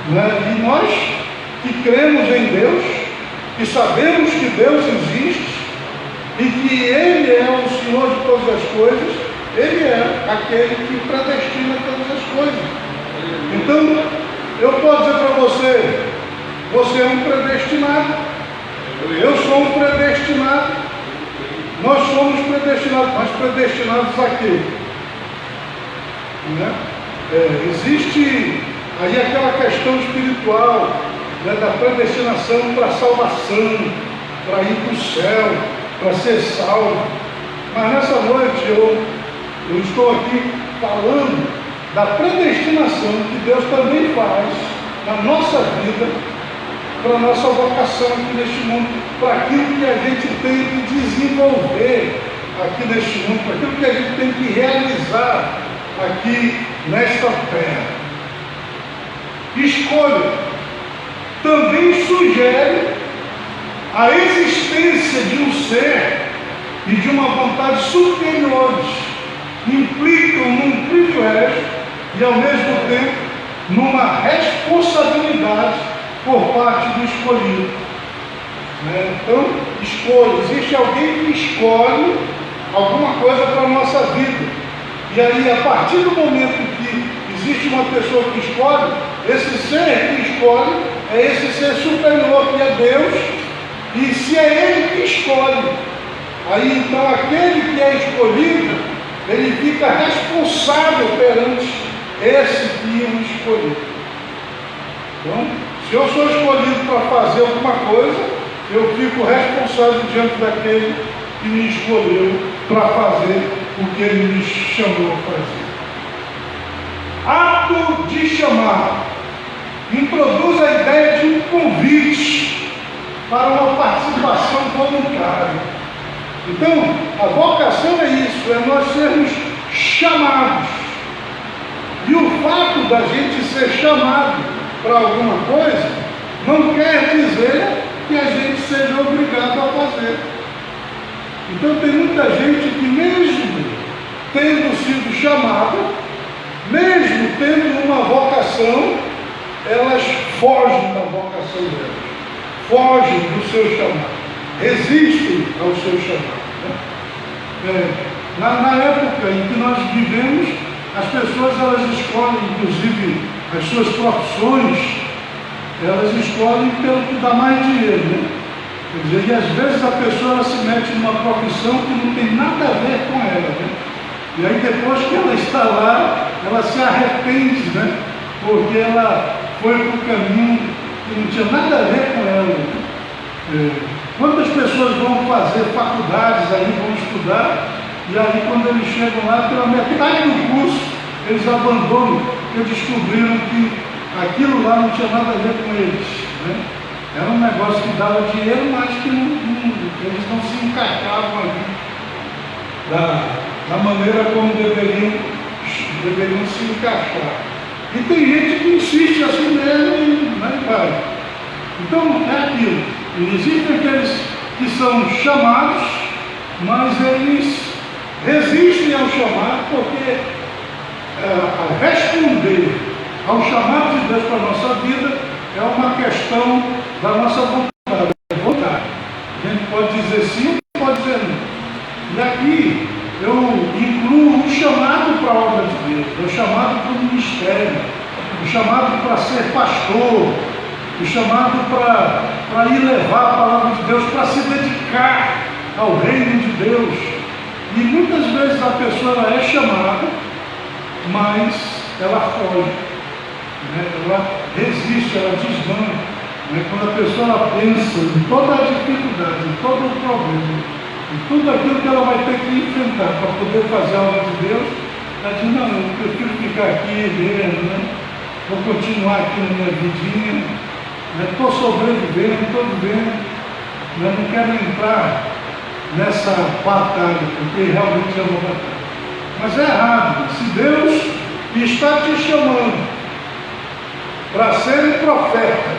Né? E nós que cremos em Deus, que sabemos que Deus existe e que Ele é o Senhor de todas as coisas, Ele é aquele que predestina todas as coisas. Então, eu posso dizer para você, você é um predestinado, eu sou um predestinado, nós somos predestinados, mas predestinados a quê? Né? Existe aí aquela questão espiritual, né, da predestinação para a salvação, para ir para o céu, para ser salvo. Mas nessa noite eu estou aqui falando da predestinação que Deus também faz na nossa vida, para a nossa vocação aqui neste mundo, para aquilo que a gente tem que desenvolver aqui neste mundo, para aquilo que a gente tem que realizar aqui nesta terra. Escolha também sugere a existência de um ser e de uma vontade superiores, implicam num privilégio e ao mesmo tempo numa responsabilidade por parte do escolhido. Então, escolha. Existe alguém que escolhe alguma coisa para a nossa vida. E aí, a partir do momento que existe uma pessoa que escolhe, esse ser que escolhe é esse ser superior que é Deus. E se é Ele que escolhe, aí então aquele que é escolhido, ele fica responsável perante esse que o escolheu. Então, se eu sou escolhido para fazer alguma coisa, eu fico responsável diante daquele que me escolheu para fazer o que ele me chamou a fazer. Ato de chamar introduz a ideia de um convite para uma participação voluntária. Então, a vocação é isso, é nós sermos chamados. E o fato da gente ser chamado para alguma coisa não quer dizer que a gente seja obrigado a fazer. Então tem muita gente que mesmo tendo sido chamada, mesmo tendo uma vocação, elas fogem da vocação delas, fogem do seu chamado, resistem ao seu chamado. Né? Na época em que nós vivemos, as pessoas elas escolhem, inclusive, as suas profissões, elas escolhem pelo que dá mais dinheiro, né? Quer dizer, e às vezes a pessoa ela se mete numa profissão que não tem nada a ver com ela, né? E aí depois que ela está lá, ela se arrepende, né? Porque ela foi para um caminho que não tinha nada a ver com ela. Né? Quantas pessoas vão fazer faculdades aí, vão estudar, e aí quando eles chegam lá, pela metade do curso, eles abandonam, porque descobriram que aquilo lá não tinha nada a ver com eles. Né? Era um negócio que dava dinheiro, mas que eles não se encaixavam ali da maneira como deveriam se encaixar. E tem gente que insiste assim mesmo e vai. Então é aquilo. E existem aqueles que são chamados, mas eles resistem ao chamado, porque responder ao chamado de Deus para a nossa vida é uma questão da nossa vontade. A gente pode dizer sim ou pode dizer não. E aqui eu incluo o chamado para a obra de Deus, o chamado para o ministério, o chamado para ser pastor, o chamado para ir levar a palavra de Deus, para se dedicar ao reino de Deus. E muitas vezes a pessoa ela é chamada, mas ela foge, né? Ela resiste, ela desmama. Né? Quando a pessoa ela pensa em toda a dificuldade, em todo o problema, em tudo aquilo que ela vai ter que enfrentar para poder fazer a obra de Deus, ela diz, não, eu prefiro ficar aqui mesmo, né? Vou continuar aqui na minha vidinha, estou sobrevivendo, estou vivendo, não quero entrar nessa batalha, porque realmente é uma batalha. Mas é errado. Se Deus está te chamando para ser um profeta,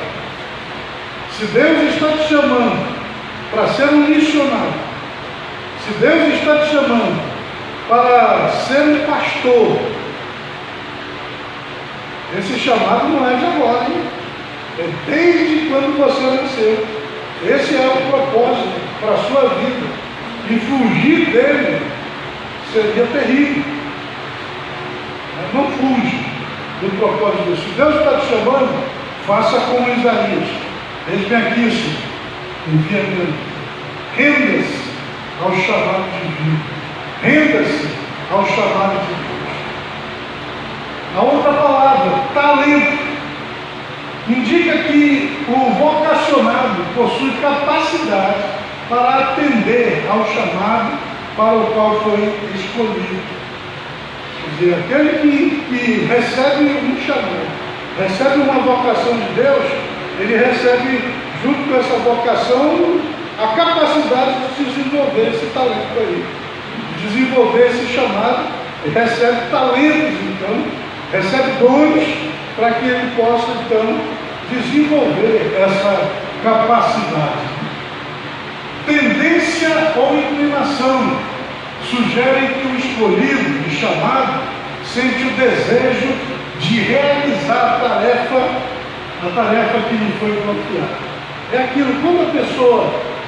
se Deus está te chamando para ser um missionário, se Deus está te chamando para ser um pastor. Esse chamado não é de agora, hein? É desde quando você nasceu. Esse é o propósito para a sua vida. E fugir dele seria terrível. Mas não fuja do propósito de Deus. Se Deus está te chamando, faça como Isaías. Eis-me aqui, Senhor. Envia-me. Renda-se ao chamado divino. Renda-se ao chamado de Deus. A outra palavra, talento, indica que o vocacionado possui capacidade para atender ao chamado para o qual foi escolhido. Quer dizer, aquele que recebe um chamado, recebe uma vocação de Deus, ele recebe, junto com essa vocação, a capacidade de desenvolver esse talento aí, de desenvolver esse chamado, ele recebe talentos, então, recebe dons para que ele possa, então, desenvolver essa capacidade. Tendência ou inclinação sugerem que o escolhido e chamado sente o desejo de realizar a tarefa que lhe foi confiada. É aquilo, quando a pessoa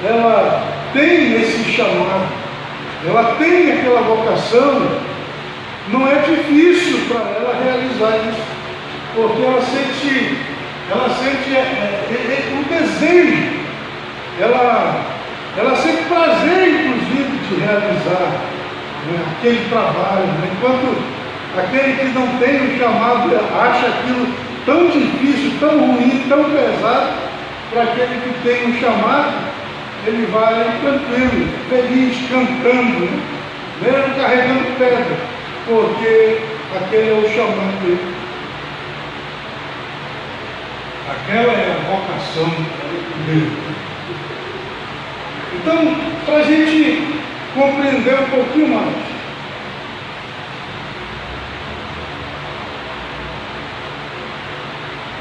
ela tem esse chamado, ela tem aquela vocação, não é difícil para ela realizar isso, porque ela sente o desejo, ela sente prazer, inclusive, de realizar, né, aquele trabalho, né? Enquanto aquele que não tem o chamado acha aquilo tão difícil, tão ruim, tão pesado. Para aquele que tem o chamado, ele vai tranquilo, feliz, cantando, né? Mesmo carregando pedra, porque aquele é o chamado dele. Aquela é a vocação dele. Então, para a gente compreender um pouquinho mais,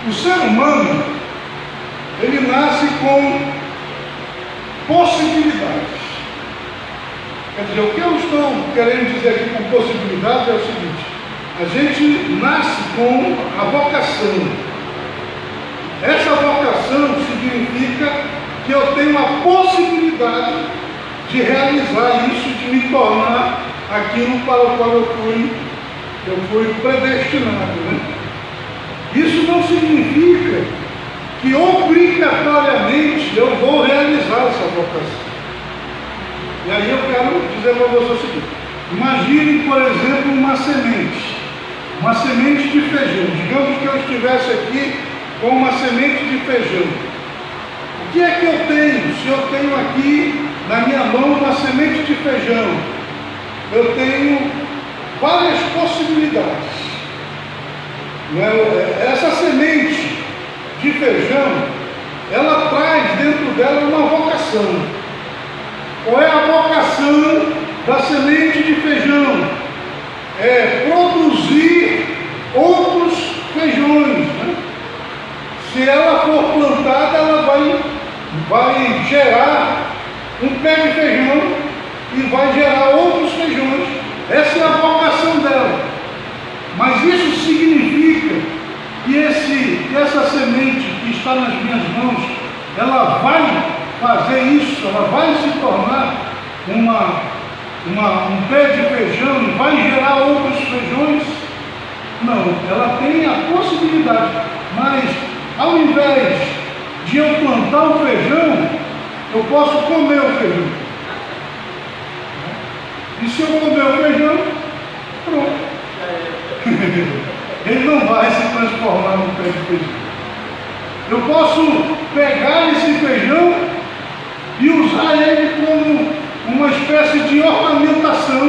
o ser humano, ele nasce com possibilidades. Quer dizer, o que eu estou querendo dizer aqui com possibilidades é o seguinte: a gente nasce com a vocação. Essa vocação significa que eu tenho a possibilidade de realizar isso, de me tornar aquilo para o qual eu fui predestinado, né? Isso não significa que obrigatoriamente eu vou realizar essa vocação. E aí eu quero dizer para você o seguinte: imagine, por exemplo, uma semente de feijão. Digamos que eu estivesse aqui com uma semente de feijão. O que é que eu tenho? Se eu tenho aqui na minha mão uma semente de feijão, eu tenho várias possibilidades. Essa semente de feijão, ela traz dentro dela uma vocação. Qual é a vocação da semente de feijão? É produzir outros feijões, né? Se ela for plantada, ela vai gerar um pé de feijão e vai gerar outros feijões. Essa é a vocação dela. Mas isso significa que essa semente que está nas minhas mãos, ela vai fazer isso, ela vai se tornar um pé de feijão e vai gerar outros feijões? Não, ela tem a possibilidade, mas ao invés de eu plantar o feijão, eu posso comer o feijão. E se eu comer o feijão, pronto. Ele não vai se transformar num pé de feijão. Eu posso pegar esse feijão e usar ele como uma espécie de ornamentação,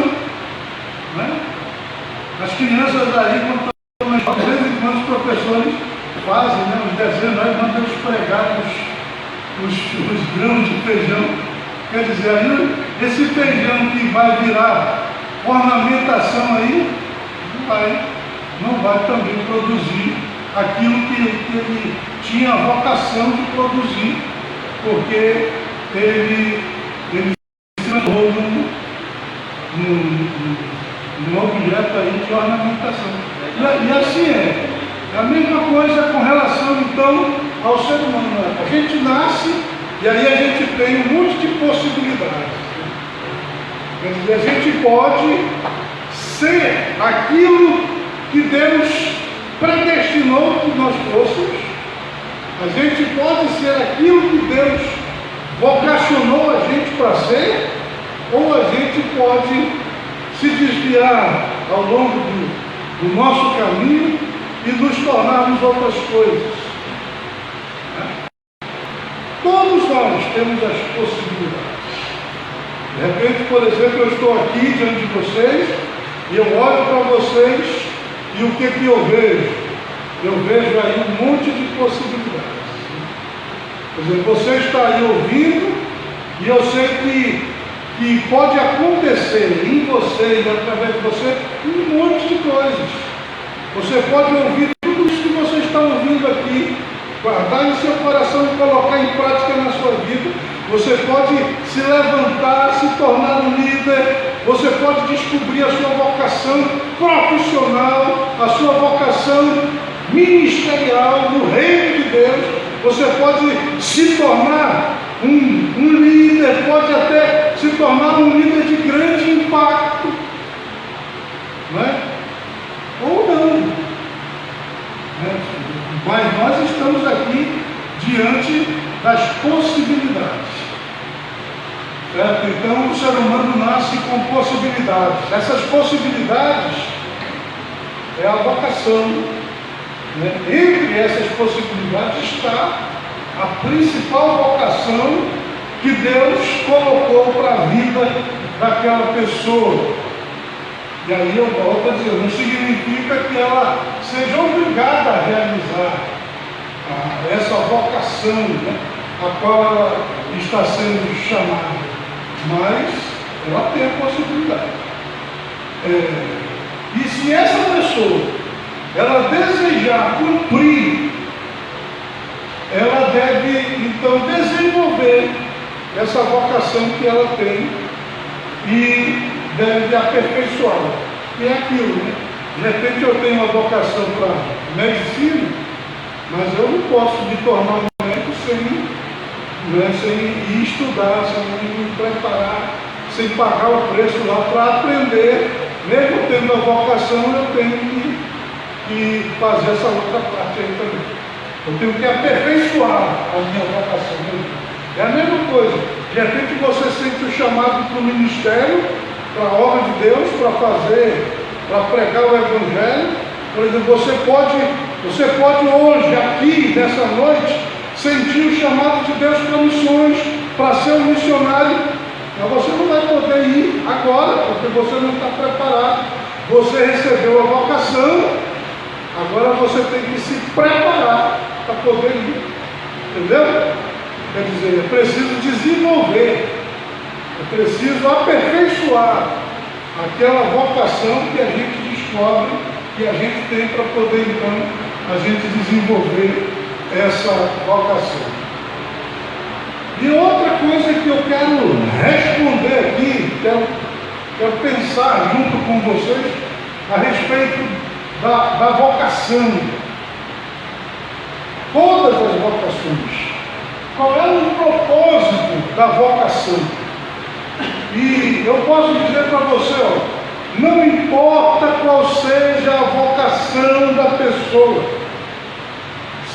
né? As crianças aí, quando de vez em quando os professores fazem, né, os desenhos, aí mandam eles pregar os grãos de feijão. Quer dizer, aí esse feijão que vai virar ornamentação aí, não vai também produzir aquilo que ele tinha a vocação de produzir, porque ele se transformou ao ser humano. A gente nasce e aí a gente tem um monte de possibilidades. E a gente pode ser aquilo que Deus predestinou que nós fôssemos. A gente pode ser aquilo que Deus vocacionou a gente para ser, ou a gente pode se desviar ao longo do nosso caminho e nos tornarmos outras coisas. Todos nós temos as possibilidades. De repente, por exemplo, eu estou aqui diante de vocês e eu olho para vocês e o que eu vejo? Eu vejo aí um monte de possibilidades. Por exemplo, você está aí ouvindo e eu sei que pode acontecer em você e através de você um monte de coisas. Você pode ouvir tudo isso que você está ouvindo aqui, guardar em seu coração e colocar em prática na sua vida. Você pode se levantar, se tornar um líder. Você pode descobrir a sua vocação profissional, a sua vocação ministerial no reino de Deus. Você pode se tornar um líder, pode até se tornar um líder de grande impacto, não é? Ou não, né? Mas nós estamos aqui diante das possibilidades, certo? Então o ser humano nasce com possibilidades. Essas possibilidades é a vocação, né? Entre essas possibilidades está a principal vocação que Deus colocou para a vida daquela pessoa. E aí eu volto a dizer, não significa que ela seja obrigada a realizar essa vocação, né, a qual ela está sendo chamada, mas ela tem a possibilidade. E se essa pessoa ela desejar cumprir, ela deve então desenvolver essa vocação que ela tem e deve aperfeiçoá-la. E é aquilo, né? De repente eu tenho uma vocação para medicina, mas eu não posso me tornar um médico sem ir estudar, sem me preparar, sem pagar o preço lá para aprender. Mesmo tendo a vocação, eu tenho que fazer essa outra parte aí também. Eu tenho que aperfeiçoar a minha vocação. É a mesma coisa. De repente você sente o chamado para o ministério, para a obra de Deus, para pregar o Evangelho. Por exemplo, você pode hoje, aqui, nessa noite, sentir o chamado de Deus para missões, para ser um missionário. Mas você não vai poder ir agora, porque você não está preparado. Você recebeu a vocação, agora você tem que se preparar para poder ir. Entendeu? Quer dizer, é preciso desenvolver, é preciso aperfeiçoar aquela vocação que a gente descobre, que a gente tem para poder então a gente desenvolver essa vocação. E outra coisa que eu quero responder aqui, quero pensar junto com vocês a respeito da vocação. Todas as vocações. Qual é o propósito da vocação? E eu posso dizer para você, não importa qual seja a vocação da pessoa,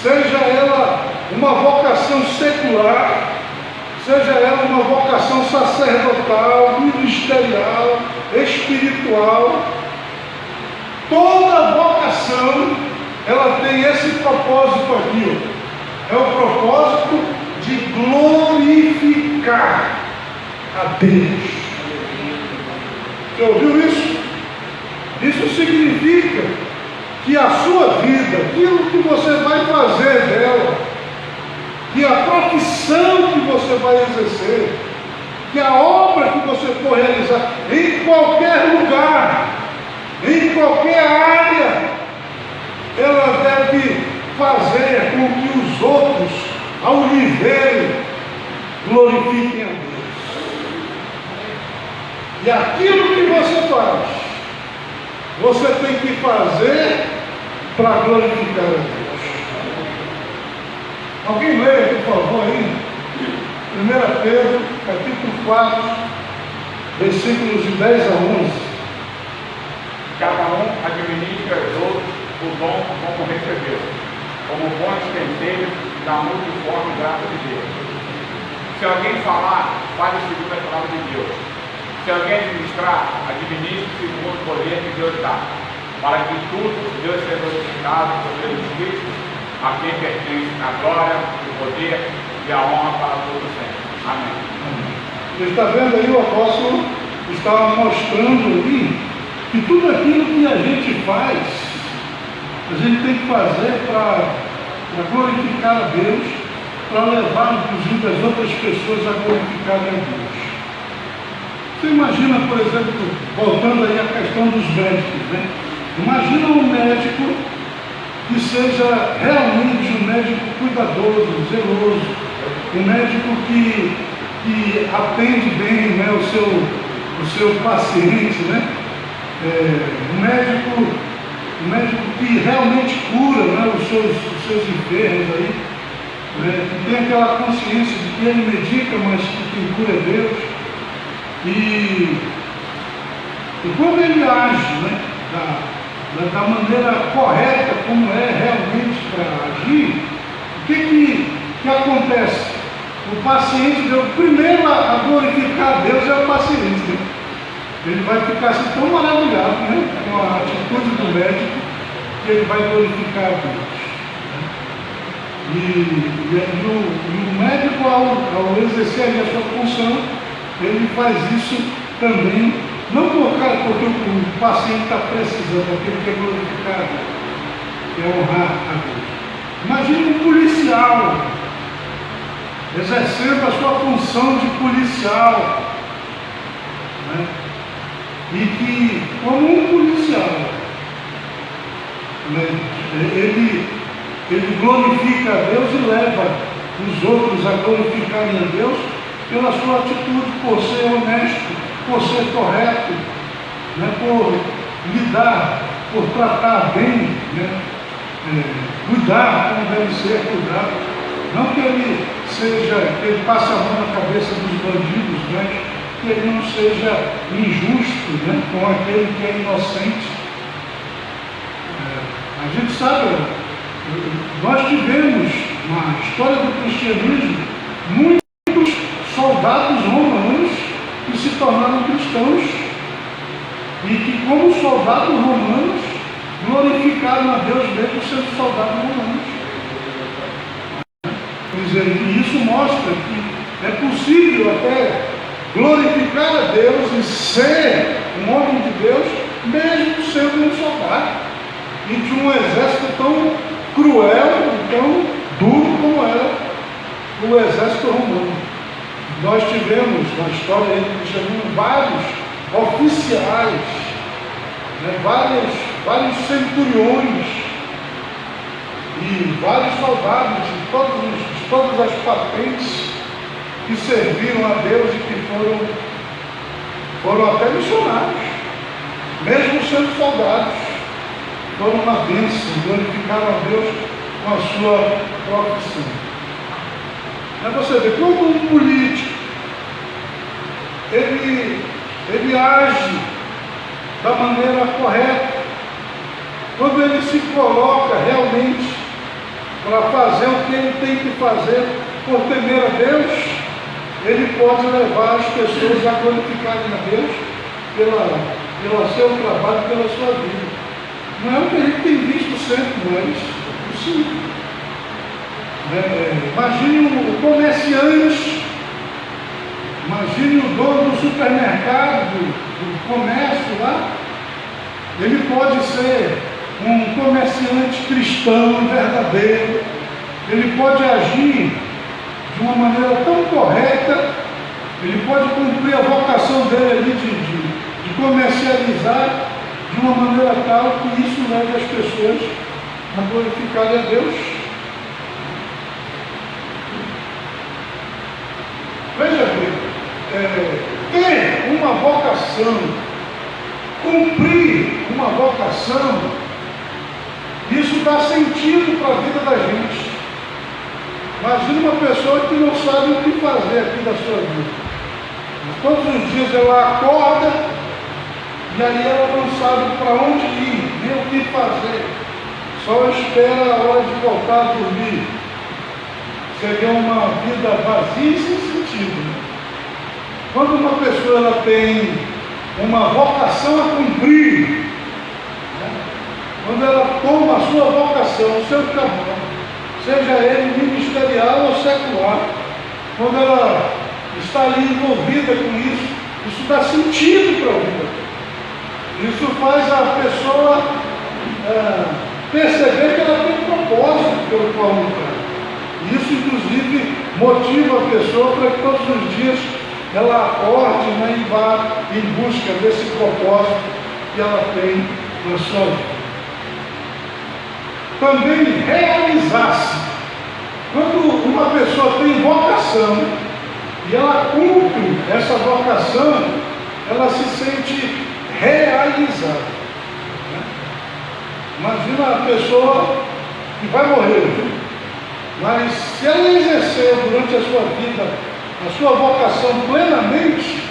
seja ela uma vocação secular, seja ela uma vocação sacerdotal, ministerial, espiritual, toda vocação ela tem esse propósito aqui, é o propósito de glorificar a Deus. Você ouviu isso? Isso significa que a sua vida, aquilo que você vai fazer dela, que a profissão que você vai exercer, que a obra que você for realizar, em qualquer lugar, em qualquer área, ela deve fazer com que os outros, ao lhe verem, glorifiquem a Deus. E aquilo que você faz, você tem que fazer para glorificar a Deus. Alguém leia, por favor, aí, 1 Pedro, capítulo 4, versículos de 10 a 11. Cada um administra aos outros o dom como recebeu, como bons tempeiros da multiforme graça de Deus. Se alguém falar, fale segundo a palavra de Deus. Se alguém administrar, administre segundo o poder que Deus dá, para que tudo Deus seja glorificado por Jesus Cristo, a quem pertence a glória, o poder e a honra para todos sempre. Amém. Você está vendo aí, o apóstolo estava mostrando ali que tudo aquilo que a gente faz, a gente tem que fazer para glorificar a Deus, para levar inclusive as outras pessoas a glorificarem a Deus. Você imagina, por exemplo, voltando aí à questão dos médicos, né? Imagina um médico que seja realmente um médico cuidadoso, zeloso, um médico que atende bem, né, o seu paciente, né? Um médico que realmente cura, né, os seus enfermos aí, né, que tem aquela consciência de que ele medica, mas que quem cura é Deus. E quando ele age, né, da maneira correta, como é realmente para agir, o que acontece? O paciente, o primeiro a glorificar a Deus é o paciente, né? Ele vai ficar assim tão maravilhado, né, com a atitude do médico, que ele vai glorificar a Deus. E o médico, ao exercer a sua função, ele faz isso também, não porque o paciente está precisando, porque ele quer glorificar a Deus, quer honrar a Deus. Imagine um policial exercendo a sua função de policial, né? E que, como um policial, né, ele glorifica a Deus e leva os outros a glorificarem a Deus pela sua atitude, por ser honesto, por ser correto, né, por lidar, por tratar bem, né, cuidar como deve ser cuidado. Não que ele passe a mão na cabeça dos bandidos, mas que ele não seja injusto, né, com aquele que é inocente. A gente sabe, nós tivemos na história do cristianismo muitos soldados romanos que se tornaram cristãos e que, como soldados romanos, glorificaram a Deus mesmo sendo soldados romanos. E isso mostra que é possível até glorificar a Deus e ser um homem de Deus, mesmo sendo um soldado, e de um exército tão cruel e tão duro como era o exército romano. Nós tivemos na história do cristianismo vários oficiais, né, vários centuriões e vários soldados de todas as patentes que serviram a Deus e que foram até missionários, mesmo sendo soldados, foram uma bênção, glorificaram a Deus com a sua profissão. Mas você vê, como um político, ele age da maneira correta, quando ele se coloca realmente para fazer o que ele tem que fazer por temer a Deus, ele pode levar as pessoas a glorificarem a Deus pelo seu trabalho, pela sua vida. Não é o que a gente tem visto sempre, mas é possível. Imagine o comerciante, imagine o dono do supermercado, do comércio lá. Ele pode ser um comerciante cristão verdadeiro, ele pode agir de uma maneira tão correta, ele pode cumprir a vocação dele ali de comercializar de uma maneira tal que isso leve as pessoas a glorificarem a Deus. Veja bem, ter uma vocação, cumprir uma vocação, isso dá sentido para a vida da gente. Imagina uma pessoa que não sabe o que fazer aqui da sua vida. Todos os dias ela acorda e aí ela não sabe para onde ir, nem o que fazer. Só espera a hora de voltar a dormir. Seria uma vida vazia e sem sentido. Né? Quando uma pessoa ela tem uma vocação a cumprir, né? Quando ela toma a sua vocação, o seu chamado, seja ele ministerial ou secular, quando ela está ali envolvida com isso, isso dá sentido para a vida. Isso faz a pessoa perceber que ela tem um propósito pelo qual lutar. Isso, inclusive, motiva a pessoa para que todos os dias ela acorde, né, e vá em busca desse propósito que ela tem na sua vida. Também realizar-se. Quando uma pessoa tem vocação e ela cumpre essa vocação, ela se sente realizada. Né? Imagina a pessoa que vai morrer, mas se ela exercer durante a sua vida a sua vocação plenamente,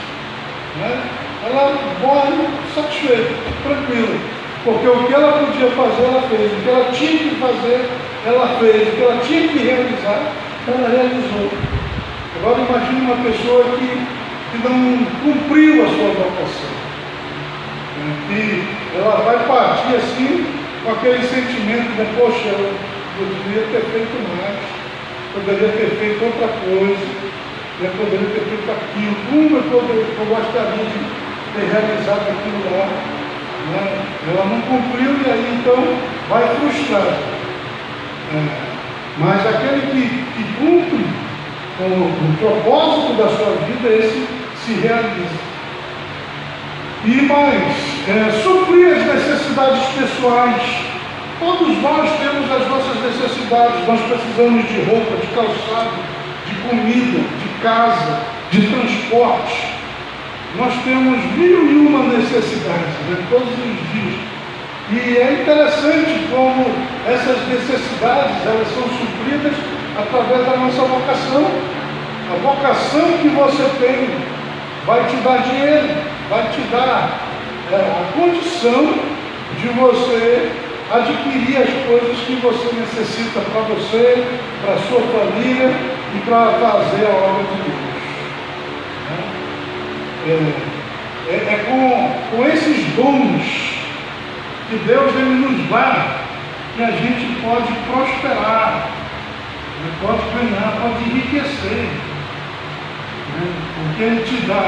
né, ela morre satisfeita, tranquila, porque o que ela podia fazer, ela fez, o que ela tinha que fazer, ela fez, o que ela tinha que realizar, ela realizou. Agora imagine uma pessoa que não cumpriu a sua vocação, né, que ela vai partir assim com aquele sentimento de, poxa, eu devia ter feito mais, poderia ter feito outra coisa, eu poderia ter feito aquilo, como eu gostaria de ter realizado aquilo lá, né? Ela não cumpriu e aí então vai frustrar. Mas aquele que cumpre o propósito da sua vida, esse se realiza. E mais, suprir as necessidades pessoais. Todos nós temos as nossas necessidades, nós precisamos de roupa, de calçado, de comida, de casa, de transporte. Nós temos 1001 necessidades, né, todos os dias. E é interessante como essas necessidades elas são supridas através da nossa vocação. A vocação que você tem vai te dar dinheiro, vai te dar a condição de você adquirir as coisas que você necessita para você, para a sua família e para fazer a obra de Deus. Com esses dons que Deus ele nos dá que a gente pode prosperar, pode ganhar, pode enriquecer, né? Porque Ele te dá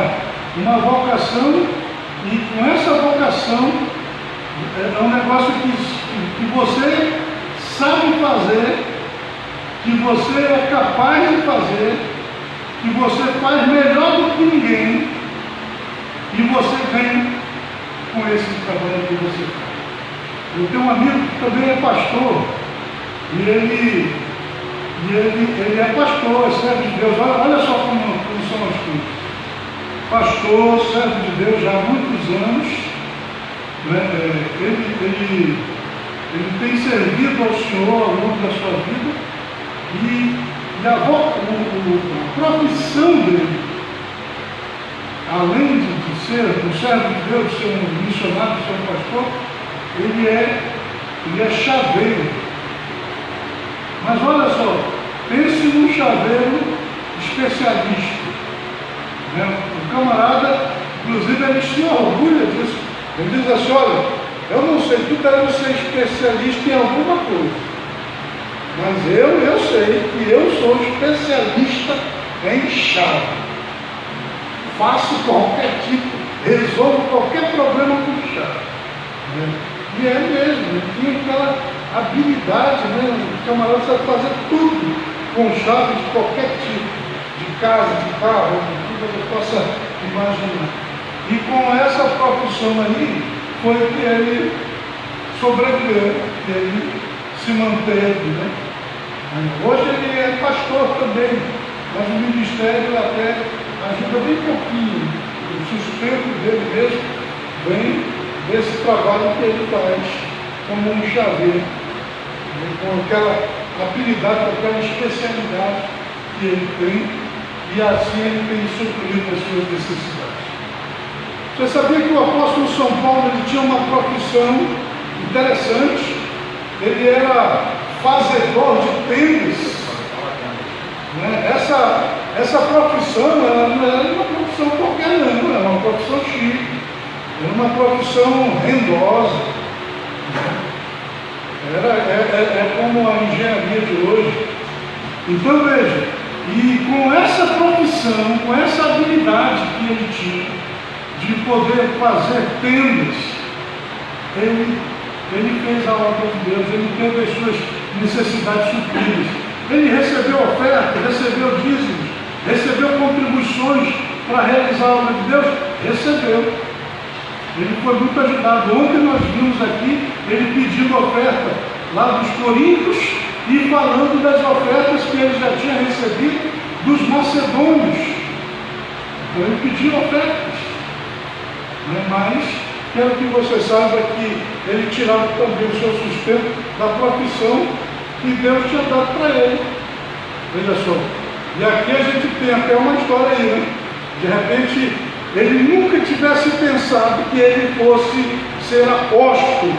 uma vocação e com essa vocação é um negócio que você sabe fazer, que você é capaz de fazer, que você faz melhor do que ninguém e você ganha com esse trabalho que você faz. Eu tenho um amigo que também é pastor e ele é pastor, é servo de Deus. Olha só como são as coisas. Pastor, servo de Deus já há muitos anos, né? Ele tem servido ao Senhor ao longo da sua vida e a profissão dele, além de ser um servo de Deus, ser um missionário, ser um pastor, ele é chaveiro. Mas olha só, pense num chaveiro especialista. Né? O camarada, inclusive, ele se orgulha disso. Ele diz assim, olha, eu não sei, tu deve ser especialista em alguma coisa. Mas eu sei que eu sou especialista em chave. Faço qualquer tipo, resolvo qualquer problema com chave. Né? E é mesmo, ele tinha aquela habilidade, né? O camarada sabe fazer tudo com chave de qualquer tipo, de casa, de carro, de tudo que eu possa imaginar. E com essa profissão aí, foi que ele sobreviveu, que ele se manteve, né? Hoje ele é pastor também, mas o ministério até ajuda bem pouquinho. O sustento dele mesmo vem desse trabalho que ele faz como um chaveiro, com aquela habilidade, com aquela especialidade que ele tem, e assim ele tem suprido as suas necessidades. Você sabia que o apóstolo São Paulo ele tinha uma profissão interessante? Ele era fazedor de tendas. Né? Essa profissão ela não era uma profissão qualquer, não, era uma profissão chique, era uma profissão rendosa. É como a engenharia de hoje. Então veja, e com essa profissão, com essa habilidade que ele tinha de poder fazer tendas, ele fez a obra de Deus, ele teve as suas necessidades supridas. Ele recebeu oferta, recebeu dízimos, recebeu contribuições para realizar a obra de Deus, recebeu. Ele foi muito ajudado. Ontem nós vimos aqui ele pedindo oferta lá dos coríntios e falando das ofertas que ele já tinha recebido dos macedônios. Então ele pediu ofertas. Mas quero que você saiba que ele tirava também o seu sustento da profissão que Deus tinha dado para ele. Veja só. E aqui a gente tem até uma história aí, né? De repente, ele nunca tivesse pensado que ele fosse ser apóstolo,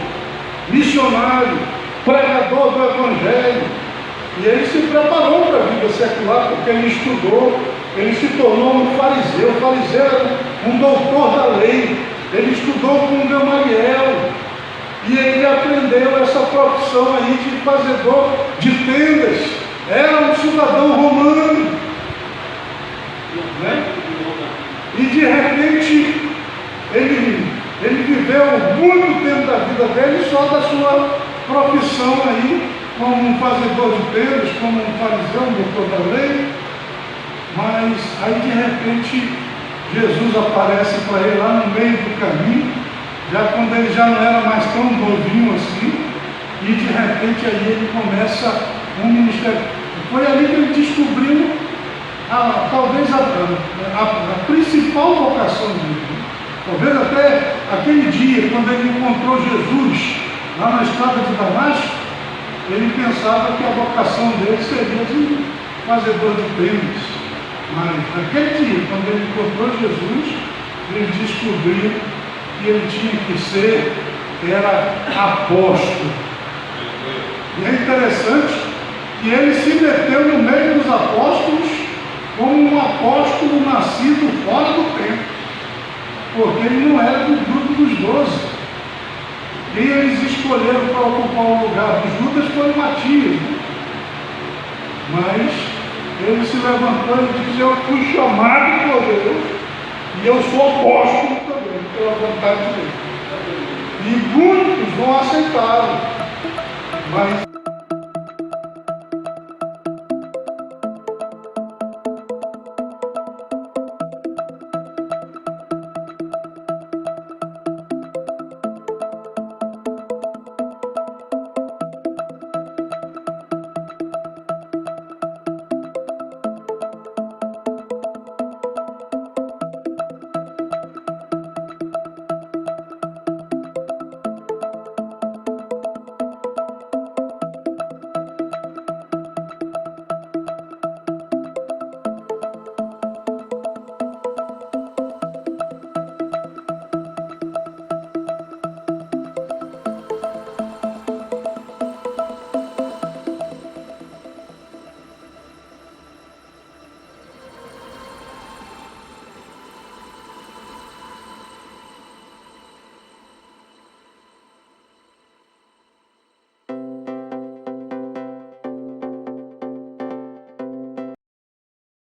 missionário, pregador do Evangelho. E ele se preparou para a vida secular, porque ele estudou, ele se tornou um fariseu. O fariseu era um doutor da lei. Ele estudou com Gamaliel. E ele aprendeu essa profissão aí de fazedor de tendas. Era um cidadão romano. Né? E de repente, ele viveu muito tempo da vida dele só da sua profissão aí, como um fazedor de tendas, como um fariseu, um doutor da lei. Mas aí de repente, Jesus aparece para ele lá no meio do caminho, já quando ele já não era mais tão novinho assim, e de repente aí ele começa um ministério. Foi ali que ele descobriu talvez a principal vocação dele. Talvez até aquele dia, quando ele encontrou Jesus lá na estrada de Damasco, ele pensava que a vocação dele seria de fazedor de tendas. Mas naquele dia, quando ele encontrou Jesus, ele descobriu que ele tinha que ser, era apóstolo. E é interessante que ele se meteu no meio dos apóstolos como um apóstolo nascido fora do tempo, porque ele não era do grupo dos 12. Quem eles escolheram para ocupar o lugar de Judas foi Matias. Mas ele se levantou e disse: eu fui chamado por Deus e eu sou apóstolo também, pela vontade de Deus. E muitos não aceitaram, mas